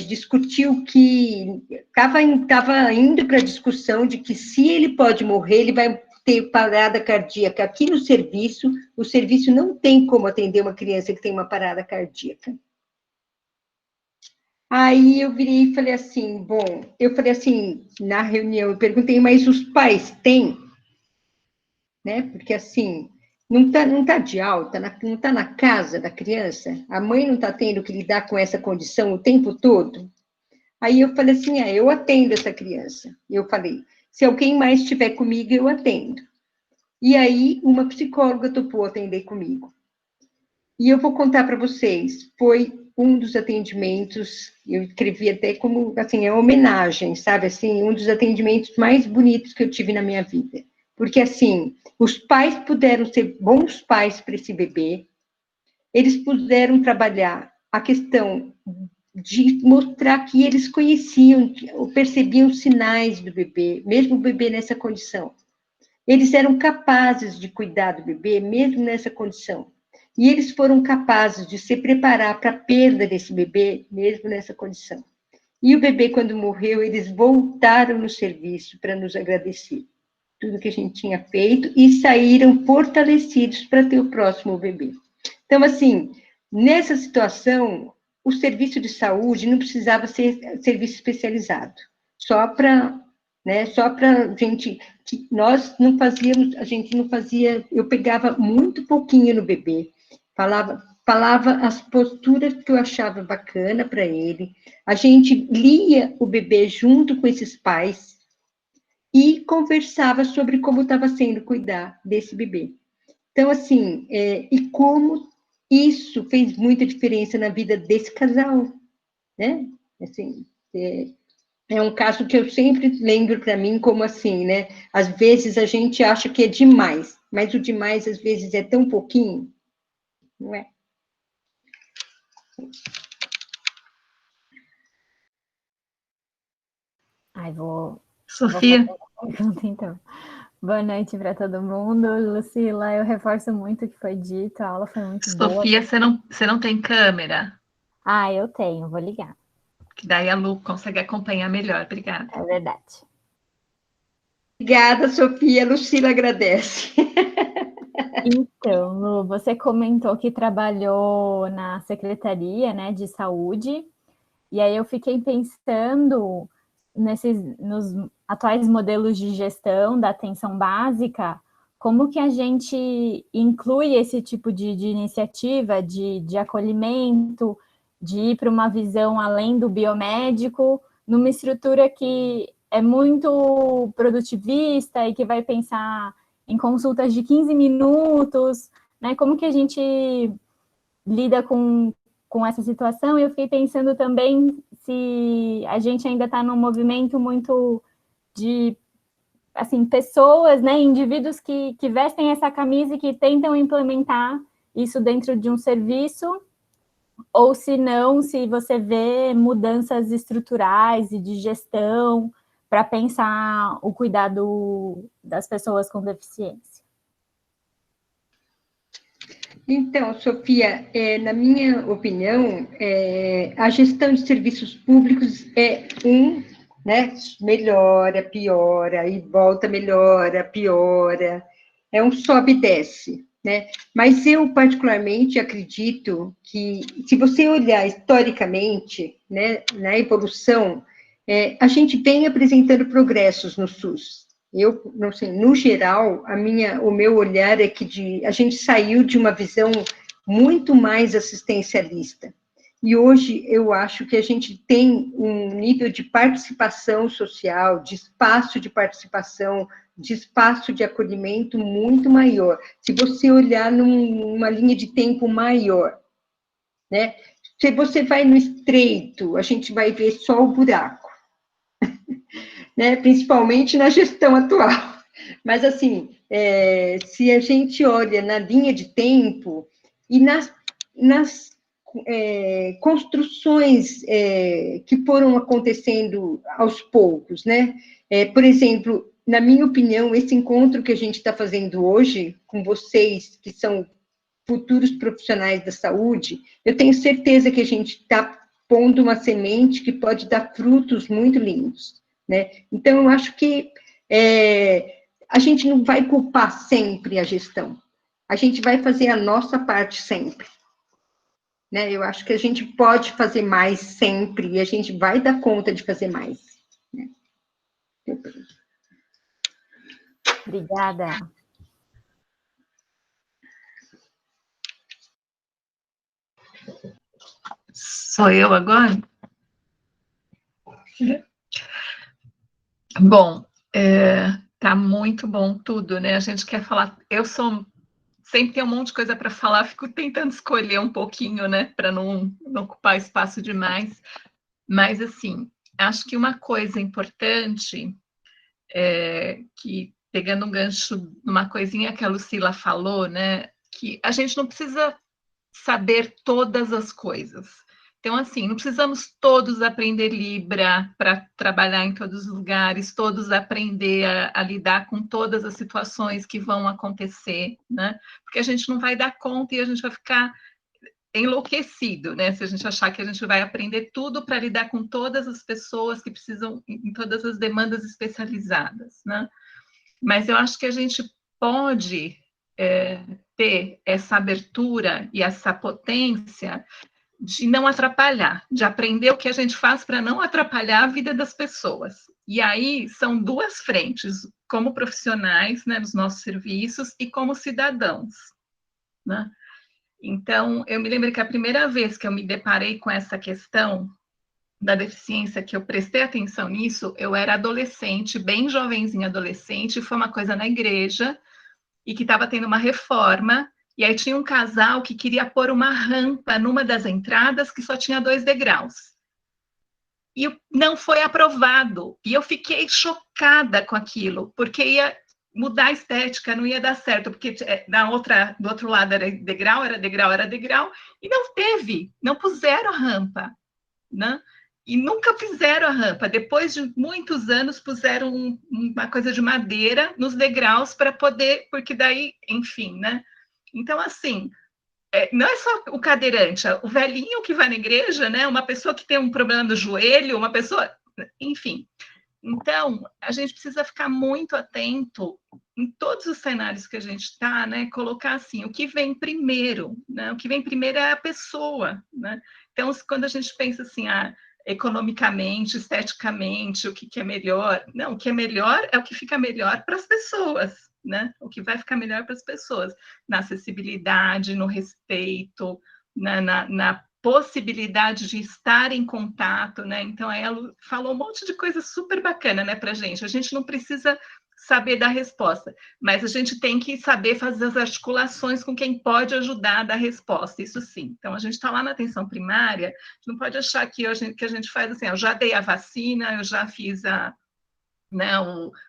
Speaker 1: discutiu que estava indo para a discussão de que se ele pode morrer, ele vai ter parada cardíaca. Aqui no serviço, o serviço não tem como atender uma criança que tem uma parada cardíaca. Aí eu virei e falei assim, na reunião, eu perguntei, mas os pais têm? Né? Porque assim, não tá de alta, não está na casa da criança, a mãe não está tendo que lidar com essa condição o tempo todo. Aí eu falei assim, eu atendo essa criança. Eu falei, se alguém mais estiver comigo, eu atendo. E aí uma psicóloga topou atender comigo. E eu vou contar para vocês, foi um dos atendimentos, eu escrevi até como, assim, homenagem, sabe, assim, um dos atendimentos mais bonitos que eu tive na minha vida. Porque, assim, os pais puderam ser bons pais para esse bebê, eles puderam trabalhar a questão de mostrar que eles conheciam, percebiam sinais do bebê, mesmo o bebê nessa condição. Eles eram capazes de cuidar do bebê, mesmo nessa condição. E eles foram capazes de se preparar para a perda desse bebê, mesmo nessa condição. E o bebê, quando morreu, eles voltaram no serviço para nos agradecer tudo que a gente tinha feito e saíram fortalecidos para ter o próximo bebê. Então, assim, nessa situação, o serviço de saúde não precisava ser serviço especializado, só para gente, que nós não fazíamos, a gente não fazia, eu pegava muito pouquinho no bebê, falava as posturas que eu achava bacana para ele, a gente lia o bebê junto com esses pais e conversava sobre como estava sendo cuidar desse bebê. Então, assim, e como isso fez muita diferença na vida desse casal, né? Assim, é um caso que eu sempre lembro para mim como assim, né? Às vezes a gente acha que é demais, mas o demais às vezes é tão pouquinho, não é?
Speaker 3: Sofia.
Speaker 7: Então, boa noite para todo mundo. Lucila, eu reforço muito o que foi dito, a aula foi muito boa.
Speaker 3: Sofia, você não tem câmera?
Speaker 7: Eu tenho, vou ligar.
Speaker 3: Que daí a Lu consegue acompanhar melhor. Obrigada.
Speaker 7: É verdade.
Speaker 1: Obrigada, Sofia. Lucila agradece.
Speaker 7: Então, Lu, você comentou que trabalhou na Secretaria, né, de Saúde, e aí eu fiquei pensando nos atuais modelos de gestão da atenção básica, como que a gente inclui esse tipo de iniciativa de acolhimento, de ir para uma visão além do biomédico, numa estrutura que é muito produtivista e que vai pensar em consultas de 15 minutos, né? Como que a gente lida com essa situação? E eu fiquei pensando também se a gente ainda está num movimento muito de
Speaker 8: assim, pessoas, né, indivíduos que vestem essa camisa e que tentam implementar isso dentro de um serviço, ou se não, se você vê mudanças estruturais e de gestão para pensar o cuidado das pessoas com deficiência.
Speaker 1: Então, Sofia, na minha opinião, a gestão de serviços públicos é né, melhora, piora, e volta, melhora, piora, é um sobe e desce, né? Mas eu, particularmente, acredito que, se você olhar historicamente, né, na evolução, a gente vem apresentando progressos no SUS. Eu, não sei, no geral, o meu olhar é que a gente saiu de uma visão muito mais assistencialista. E hoje eu acho que a gente tem um nível de participação social, de espaço de participação, de espaço de acolhimento muito maior. Se você olhar numa linha de tempo maior, né? Se você vai no estreito, a gente vai ver só o buraco. Né, principalmente na gestão atual. Mas, assim, se a gente olha na linha de tempo e nas construções que foram acontecendo aos poucos, né? Por exemplo, na minha opinião, esse encontro que a gente está fazendo hoje, com vocês, que são futuros profissionais da saúde, eu tenho certeza que a gente está pondo uma semente que pode dar frutos muito lindos. Né? Então, eu acho que a gente não vai culpar sempre a gestão, a gente vai fazer a nossa parte sempre. Né? Eu acho que a gente pode fazer mais sempre, e a gente vai dar conta de fazer mais. Né?
Speaker 8: Obrigada.
Speaker 3: Sou eu agora? Bom, tá muito bom tudo, né? A gente quer falar. Sempre tem um monte de coisa para falar, fico tentando escolher um pouquinho, né? Para não ocupar espaço demais. Mas, assim, acho que uma coisa importante, que pegando um gancho numa coisinha que a Lucila falou, né? Que a gente não precisa saber todas as coisas. Então, assim, não precisamos todos aprender Libra para trabalhar em todos os lugares, todos aprender a lidar com todas as situações que vão acontecer, né? Porque a gente não vai dar conta e a gente vai ficar enlouquecido, né? Se a gente achar que a gente vai aprender tudo para lidar com todas as pessoas que precisam, em todas as demandas especializadas, né? Mas eu acho que a gente pode ter essa abertura e essa potência de não atrapalhar, de aprender o que a gente faz para não atrapalhar a vida das pessoas. E aí são duas frentes, como profissionais, né, nos nossos serviços, e como cidadãos, né? Então, eu me lembro que a primeira vez que eu me deparei com essa questão da deficiência, que eu prestei atenção nisso, eu era adolescente, bem jovenzinha adolescente, foi uma coisa na igreja, e que estava tendo uma reforma, e aí tinha um casal que queria pôr uma rampa numa das entradas que só tinha 2 degraus. E não foi aprovado. E eu fiquei chocada com aquilo, porque ia mudar a estética, não ia dar certo, porque do outro lado era degrau, e não puseram a rampa, né? E nunca fizeram a rampa. Depois de muitos anos, puseram uma coisa de madeira nos degraus para poder, porque daí, enfim, né? Então, assim, não é só o cadeirante, o velhinho que vai na igreja, né? Uma pessoa que tem um problema no joelho, uma pessoa, enfim. Então, a gente precisa ficar muito atento em todos os cenários que a gente está, né? Colocar assim, o que vem primeiro, né? O que vem primeiro é a pessoa, né? Então, quando a gente pensa assim, economicamente, esteticamente, o que é melhor? Não, o que é melhor é o que fica melhor para as pessoas, né? O que vai ficar melhor para as pessoas, na acessibilidade, no respeito, na possibilidade de estar em contato, né? Então, ela falou um monte de coisa super bacana, né, para a gente não precisa saber dar resposta, mas a gente tem que saber fazer as articulações com quem pode ajudar a dar resposta, isso sim. Então, a gente está lá na atenção primária, a gente não pode achar que a gente faz assim, eu já dei a vacina, eu já fiz né,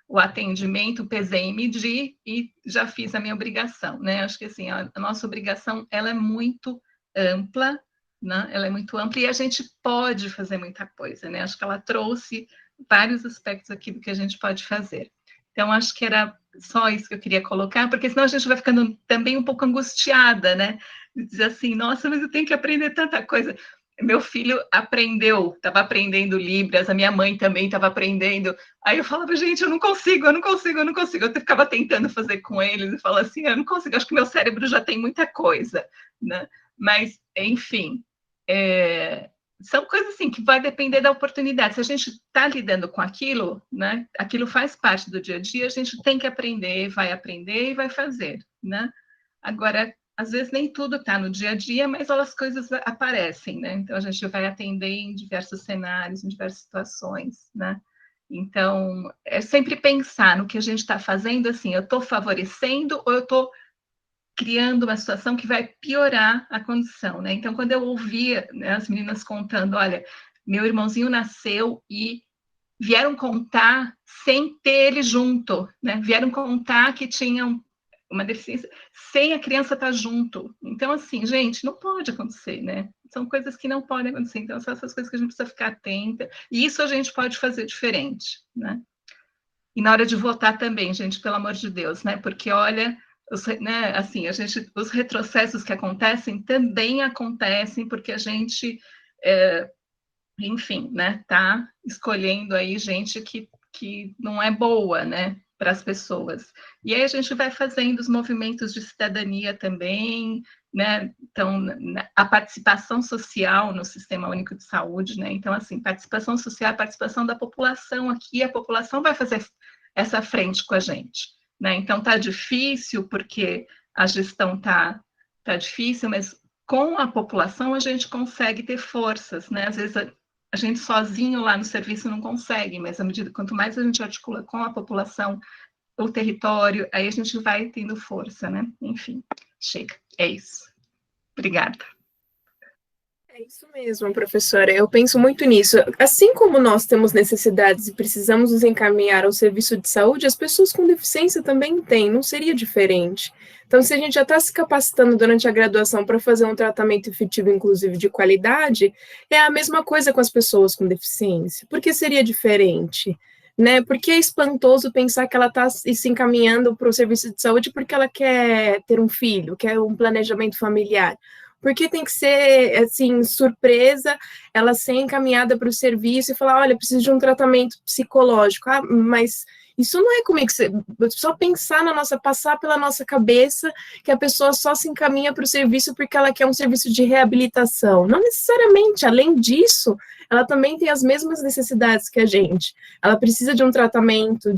Speaker 3: o atendimento, pesei e medi e já fiz a minha obrigação, né? Acho que assim, a nossa obrigação, ela é muito ampla, né? Ela é muito ampla e a gente pode fazer muita coisa, né? Acho que ela trouxe vários aspectos aqui do que a gente pode fazer. Então, acho que era só isso que eu queria colocar, porque senão a gente vai ficando também um pouco angustiada, né? Dizer assim, nossa, mas eu tenho que aprender tanta coisa. Meu filho aprendeu, estava aprendendo Libras, a minha mãe também estava aprendendo. Aí eu falava, gente, eu não consigo. Eu ficava tentando fazer com eles e falava assim, eu não consigo, acho que meu cérebro já tem muita coisa, né? Mas, enfim, são coisas assim que vai depender da oportunidade. Se a gente está lidando com aquilo, né? Aquilo faz parte do dia a dia, a gente tem que aprender e vai fazer, né? Agora, às vezes nem tudo está no dia a dia, mas as coisas aparecem, né? Então, a gente vai atender em diversos cenários, em diversas situações, né? Então, é sempre pensar no que a gente está fazendo, assim, eu estou favorecendo ou eu estou criando uma situação que vai piorar a condição, né? Então, quando eu ouvia, né, as meninas contando, olha, meu irmãozinho nasceu e vieram contar sem ter ele junto, né? Vieram contar que tinham uma deficiência sem a criança estar junto. Então, assim, gente, não pode acontecer, né? São coisas que não podem acontecer. Então, são essas coisas que a gente precisa ficar atenta. E isso a gente pode fazer diferente, né? E na hora de votar também, gente, pelo amor de Deus, né? Porque, olha, né, assim, os retrocessos que acontecem também acontecem porque a gente, enfim, né, tá escolhendo aí gente que não é boa, né, para as pessoas. E aí a gente vai fazendo os movimentos de cidadania também, né? Então, a participação social no Sistema Único de Saúde, né? Então, assim, participação social, participação da população aqui, a população vai fazer essa frente com a gente, né? Então, tá difícil porque a gestão tá difícil, mas com a população a gente consegue ter forças, né? Às vezes a gente sozinho lá no serviço não consegue, mas à medida quanto mais a gente articula com a população, o território, aí a gente vai tendo força, né? Enfim, chega. É isso. Obrigada.
Speaker 2: É isso mesmo, professora. Eu penso muito nisso. Assim como nós temos necessidades e precisamos nos encaminhar ao serviço de saúde, as pessoas com deficiência também têm, não seria diferente. Então, se a gente já está se capacitando durante a graduação para fazer um tratamento efetivo, inclusive de qualidade, é a mesma coisa com as pessoas com deficiência. Por que seria diferente? Né? Porque é espantoso pensar que ela está se encaminhando para o serviço de saúde porque ela quer ter um filho, quer um planejamento familiar. Porque tem que ser, assim, surpresa, ela ser encaminhada para o serviço e falar, olha, preciso de um tratamento psicológico. Ah, mas isso não é como é que você... Só pensar passar pela nossa cabeça que a pessoa só se encaminha para o serviço porque ela quer um serviço de reabilitação. Não necessariamente, além disso, ela também tem as mesmas necessidades que a gente. Ela precisa de um tratamento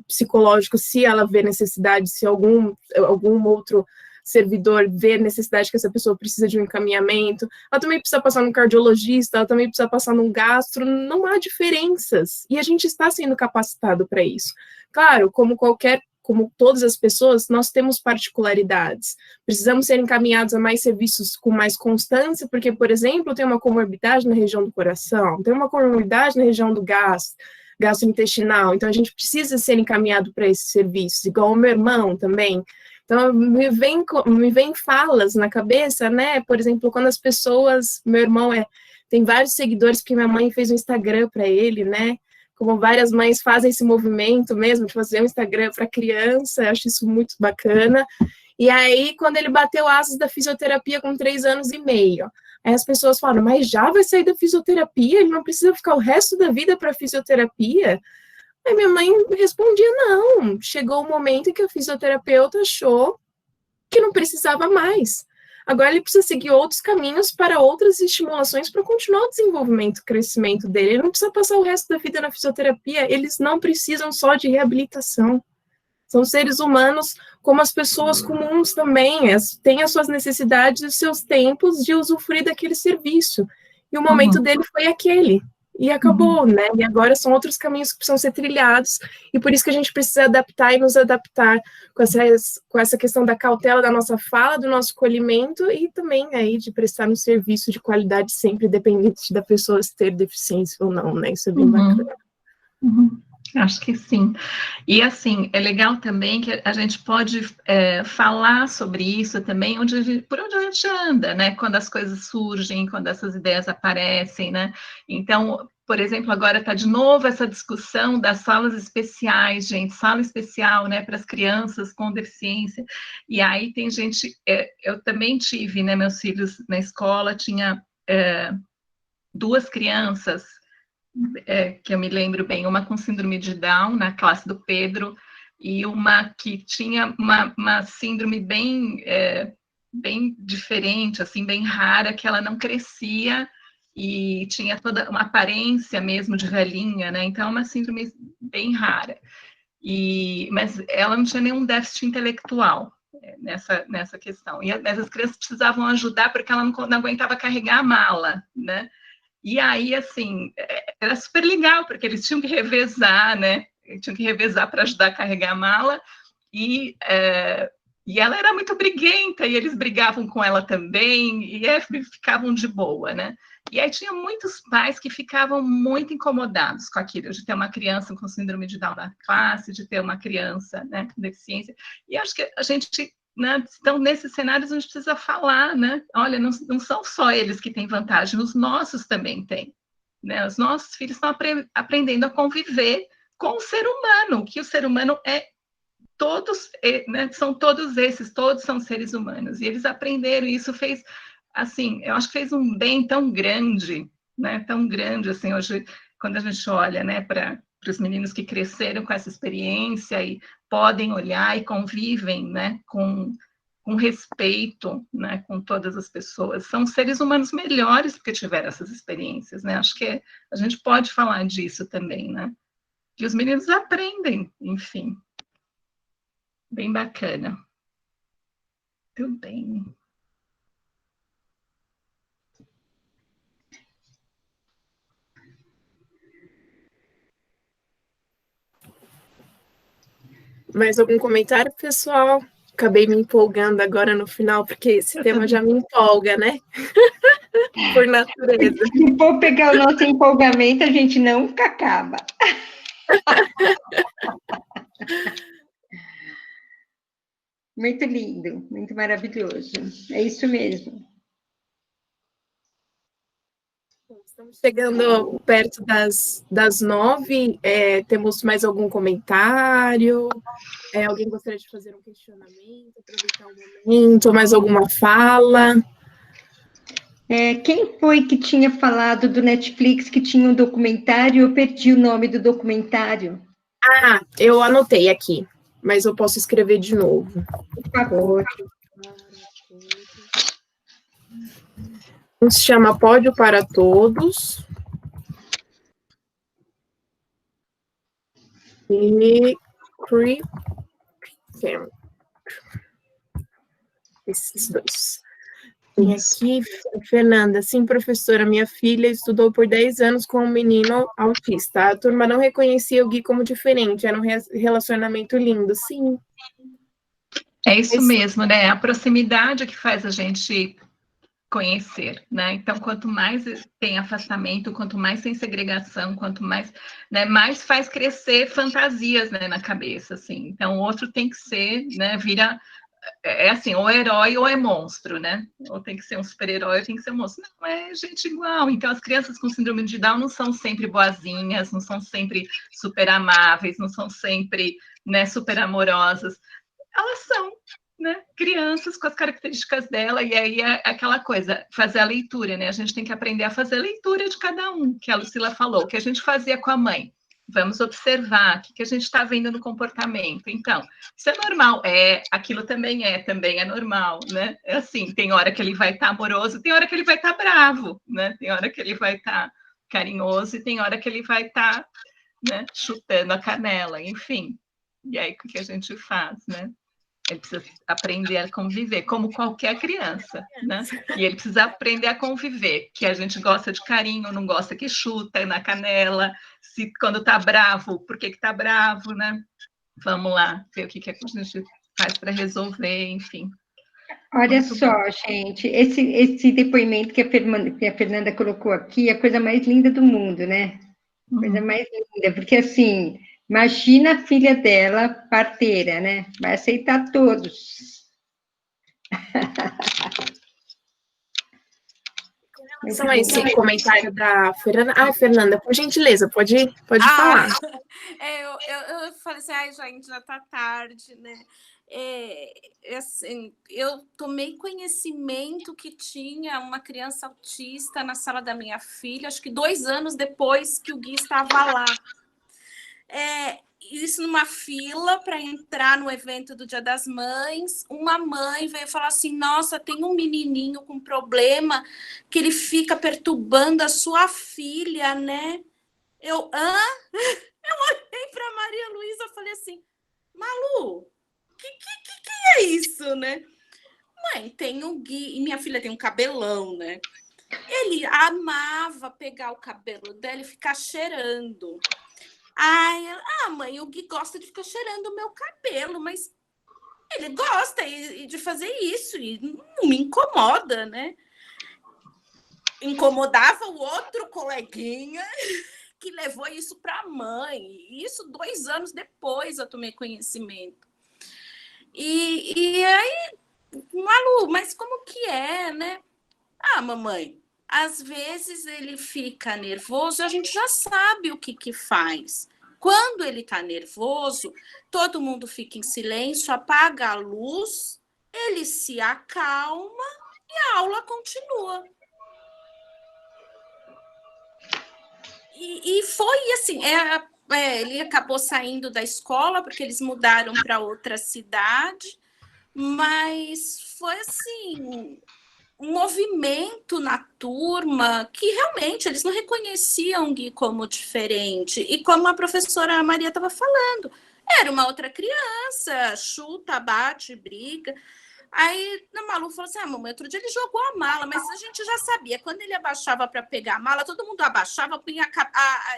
Speaker 2: psicológico se ela vê necessidade, se algum outro servidor vê necessidade que essa pessoa precisa de um encaminhamento, ela também precisa passar num cardiologista, ela também precisa passar num gastro, não há diferenças, e a gente está sendo capacitado para isso. Claro, como todas as pessoas, nós temos particularidades, precisamos ser encaminhados a mais serviços com mais constância, porque, por exemplo, tem uma comorbidade na região do coração, tem uma comorbidade na região do gastrointestinal, então a gente precisa ser encaminhado para esses serviços, igual o meu irmão também. Então, me vem falas na cabeça, né? Por exemplo, quando as pessoas... Meu irmão tem vários seguidores, porque minha mãe fez um Instagram para ele, né? Como várias mães fazem esse movimento mesmo, de fazer um Instagram para criança, eu acho isso muito bacana. E aí, quando ele bateu asas da fisioterapia com 3 anos e meio, aí as pessoas falam, mas já vai sair da fisioterapia? Ele não precisa ficar o resto da vida para fisioterapia? Aí minha mãe respondia, não, chegou o momento em que a fisioterapeuta achou que não precisava mais. Agora ele precisa seguir outros caminhos para outras estimulações para continuar o desenvolvimento e crescimento dele. Ele não precisa passar o resto da vida na fisioterapia, eles não precisam só de reabilitação. São seres humanos como as pessoas comuns também, têm as suas necessidades e os seus tempos de usufruir daquele serviço. E o momento dele foi aquele. E acabou, né? E agora são outros caminhos que precisam ser trilhados, e por isso que a gente precisa adaptar e nos adaptar com essa questão da cautela da nossa fala, do nosso acolhimento, e também aí de prestar um serviço de qualidade sempre, independente da pessoa ter deficiência ou não, né? Isso é bem bacana.
Speaker 3: Acho que sim. E, assim, é legal também que a gente pode falar sobre isso também por onde a gente anda, né? Quando as coisas surgem, quando essas ideias aparecem, né? Então, por exemplo, agora está de novo essa discussão das salas especiais, gente, sala especial, né, para as crianças com deficiência. E aí tem gente, eu também tive, né, meus filhos na escola, tinha 2 crianças, que eu me lembro bem, uma com síndrome de Down, na classe do Pedro, e uma que tinha uma síndrome bem diferente, assim, bem rara, que ela não crescia e tinha toda uma aparência mesmo de velhinha, né? Então, é uma síndrome bem rara. Mas ela não tinha nenhum déficit intelectual nessa questão. Mas as crianças precisavam ajudar porque ela não aguentava carregar a mala, né? E aí, assim, era super legal, porque eles tinham que revezar, né? Tinham que revezar para ajudar a carregar a mala, e ela era muito briguenta, e eles brigavam com ela também, e ficavam de boa, né? E aí tinha muitos pais que ficavam muito incomodados com aquilo, de ter uma criança com síndrome de Down na classe, de ter uma criança, né, com deficiência. E acho que a gente, né, então, nesses cenários, a gente precisa falar, né? Olha, não são só eles que têm vantagem, os nossos também têm, né? Os nossos filhos estão aprendendo a conviver com o ser humano, que o ser humano é todos, né, são todos esses, todos são seres humanos, e eles aprenderam, e isso fez, assim, eu acho que fez um bem tão grande, né, tão grande, assim, hoje, quando a gente olha, né, para os meninos que cresceram com essa experiência e podem olhar e convivem, né, com respeito, né, com todas as pessoas, são seres humanos melhores porque tiveram essas experiências, né, acho que a gente pode falar disso também, né, que os meninos aprendem, enfim. Bem bacana. Tudo bem.
Speaker 2: Mais algum comentário, pessoal? Acabei me empolgando agora no final, porque esse tema já me empolga, né? Por natureza.
Speaker 1: Se for pegar o nosso empolgamento, a gente nunca acaba. Muito lindo, muito maravilhoso. É isso mesmo.
Speaker 2: Estamos chegando perto das 9. Temos mais algum comentário? Alguém gostaria de fazer um questionamento, aproveitar um momento, mais alguma fala?
Speaker 1: Quem foi que tinha falado do Netflix que tinha um documentário? Eu perdi o nome do documentário.
Speaker 2: Ah, eu anotei aqui, mas eu posso escrever de novo.
Speaker 1: Por favor.
Speaker 2: Se chama Pódio para Todos. E esses dois. E aqui, Fernanda, sim, professora, minha filha estudou por 10 anos com um menino autista. A turma não reconhecia o Gui como diferente, era um relacionamento lindo, sim.
Speaker 3: É isso mesmo, né? A proximidade que faz a gente conhecer, né? Então, quanto mais tem afastamento, quanto mais tem segregação, quanto mais, né, mais faz crescer fantasias, né, na cabeça, assim. Então, o outro tem que ser, né, assim, ou herói ou é monstro, né? Ou tem que ser um super-herói ou tem que ser um monstro. Não, é gente igual. Então, as crianças com síndrome de Down não são sempre boazinhas, não são sempre super amáveis, não são sempre, né, super amorosas. Elas são, né, crianças com as características dela, e aí é aquela coisa, fazer a leitura, né? A gente tem que aprender a fazer a leitura de cada um, que a Lucila falou, que a gente fazia com a mãe. Vamos observar o que a gente está vendo no comportamento. Então, isso é normal, aquilo também é normal, né? É assim, tem hora que ele vai estar amoroso, tem hora que ele vai estar bravo, né? Tem hora que ele vai estar carinhoso e tem hora que ele vai estar, né, chutando a canela, enfim. E aí, o que a gente faz, né? Ele precisa aprender a conviver, como qualquer criança, né? E ele precisa aprender a conviver, que a gente gosta de carinho, não gosta que chuta na canela, se quando tá bravo, por que tá bravo, né? Vamos lá, ver o que a gente faz para resolver, enfim.
Speaker 1: Olha só, gente, esse depoimento que a Fernanda colocou aqui é a coisa mais linda do mundo, né? Coisa mais linda, porque assim, Imagina a filha dela, parteira, né? Vai aceitar todos.
Speaker 2: Só esse comentário da Fernanda. Ah, Fernanda, por gentileza, pode falar.
Speaker 9: Eu falei assim, ai, gente, já tá tarde, né? Assim, eu tomei conhecimento que tinha uma criança autista na sala da minha filha, acho que 2 anos depois que o Gui estava lá. Isso numa fila para entrar no evento do Dia das Mães. Uma mãe veio falar assim, nossa, tem um menininho com problema que ele fica perturbando a sua filha, né? Eu olhei para Maria Luísa e falei assim, Malu, que é isso, né? Mãe, tem o Gui, e minha filha tem um cabelão, né? Ele amava pegar o cabelo dela e ficar cheirando. Mãe, o Gui gosta de ficar cheirando o meu cabelo, mas ele gosta de fazer isso e não me incomoda, né? Incomodava o outro coleguinha que levou isso para a mãe. Isso 2 anos depois eu tomei conhecimento. E aí, Malu, mas como que é, né? Mamãe, às vezes ele fica nervoso, a gente já sabe o que faz. Quando ele está nervoso, todo mundo fica em silêncio, apaga a luz, ele se acalma e a aula continua. E foi assim, ele acabou saindo da escola porque eles mudaram para outra cidade, mas foi assim, um movimento na turma que realmente eles não reconheciam o Gui como diferente. E como a professora Maria estava falando, era uma outra criança, chuta, bate, briga. Aí a Malu falou assim, mamãe, outro dia ele jogou a mala, mas a gente já sabia, quando ele abaixava para pegar a mala, todo mundo abaixava,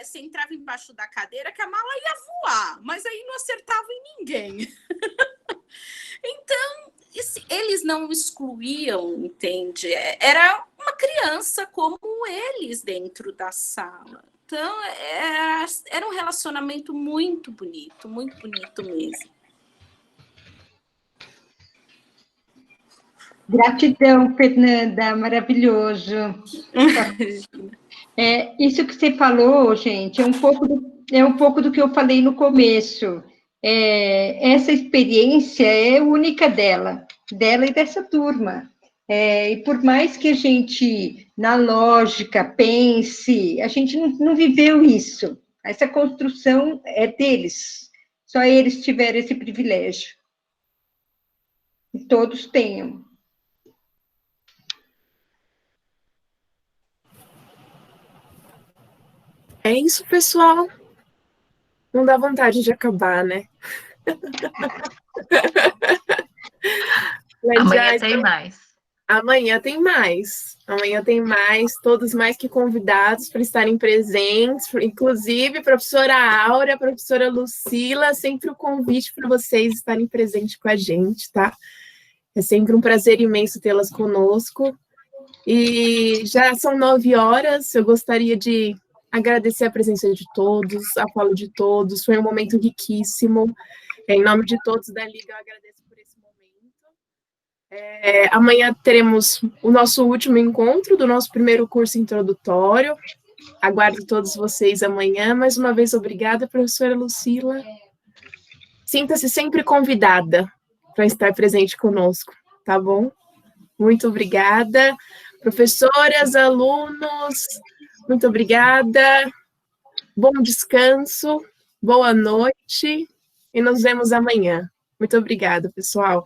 Speaker 9: você entrava embaixo da cadeira que a mala ia voar, mas aí não acertava em ninguém. Então, eles não excluíam, entende? Era uma criança como eles dentro da sala. Então, era um relacionamento muito bonito mesmo.
Speaker 1: Gratidão, Fernanda, maravilhoso. Isso que você falou, gente, é um pouco do que eu falei no começo. Essa experiência é única dela e dessa turma. E por mais que a gente, na lógica, pense, a gente não viveu isso. Essa construção é deles. Só eles tiveram esse privilégio. E todos tenham.
Speaker 2: É isso, pessoal. Não dá vontade de acabar, né?
Speaker 3: Amanhã tem mais.
Speaker 2: Amanhã tem mais. Amanhã tem mais, todos mais que convidados para estarem presentes, inclusive a professora Áurea, a professora Lucila, sempre o convite para vocês estarem presentes com a gente, tá? É sempre um prazer imenso tê-las conosco. E já são 9 horas, eu gostaria de agradecer a presença de todos, a fala de todos, foi um momento riquíssimo. Em nome de todos da Liga, eu agradeço por esse momento. Amanhã teremos o nosso último encontro do nosso primeiro curso introdutório. Aguardo todos vocês amanhã. Mais uma vez, obrigada, professora Lucila. Sinta-se sempre convidada para estar presente conosco, tá bom? Muito obrigada. Professoras, alunos, muito obrigada. Bom descanso, boa noite e nos vemos amanhã. Muito obrigada, pessoal.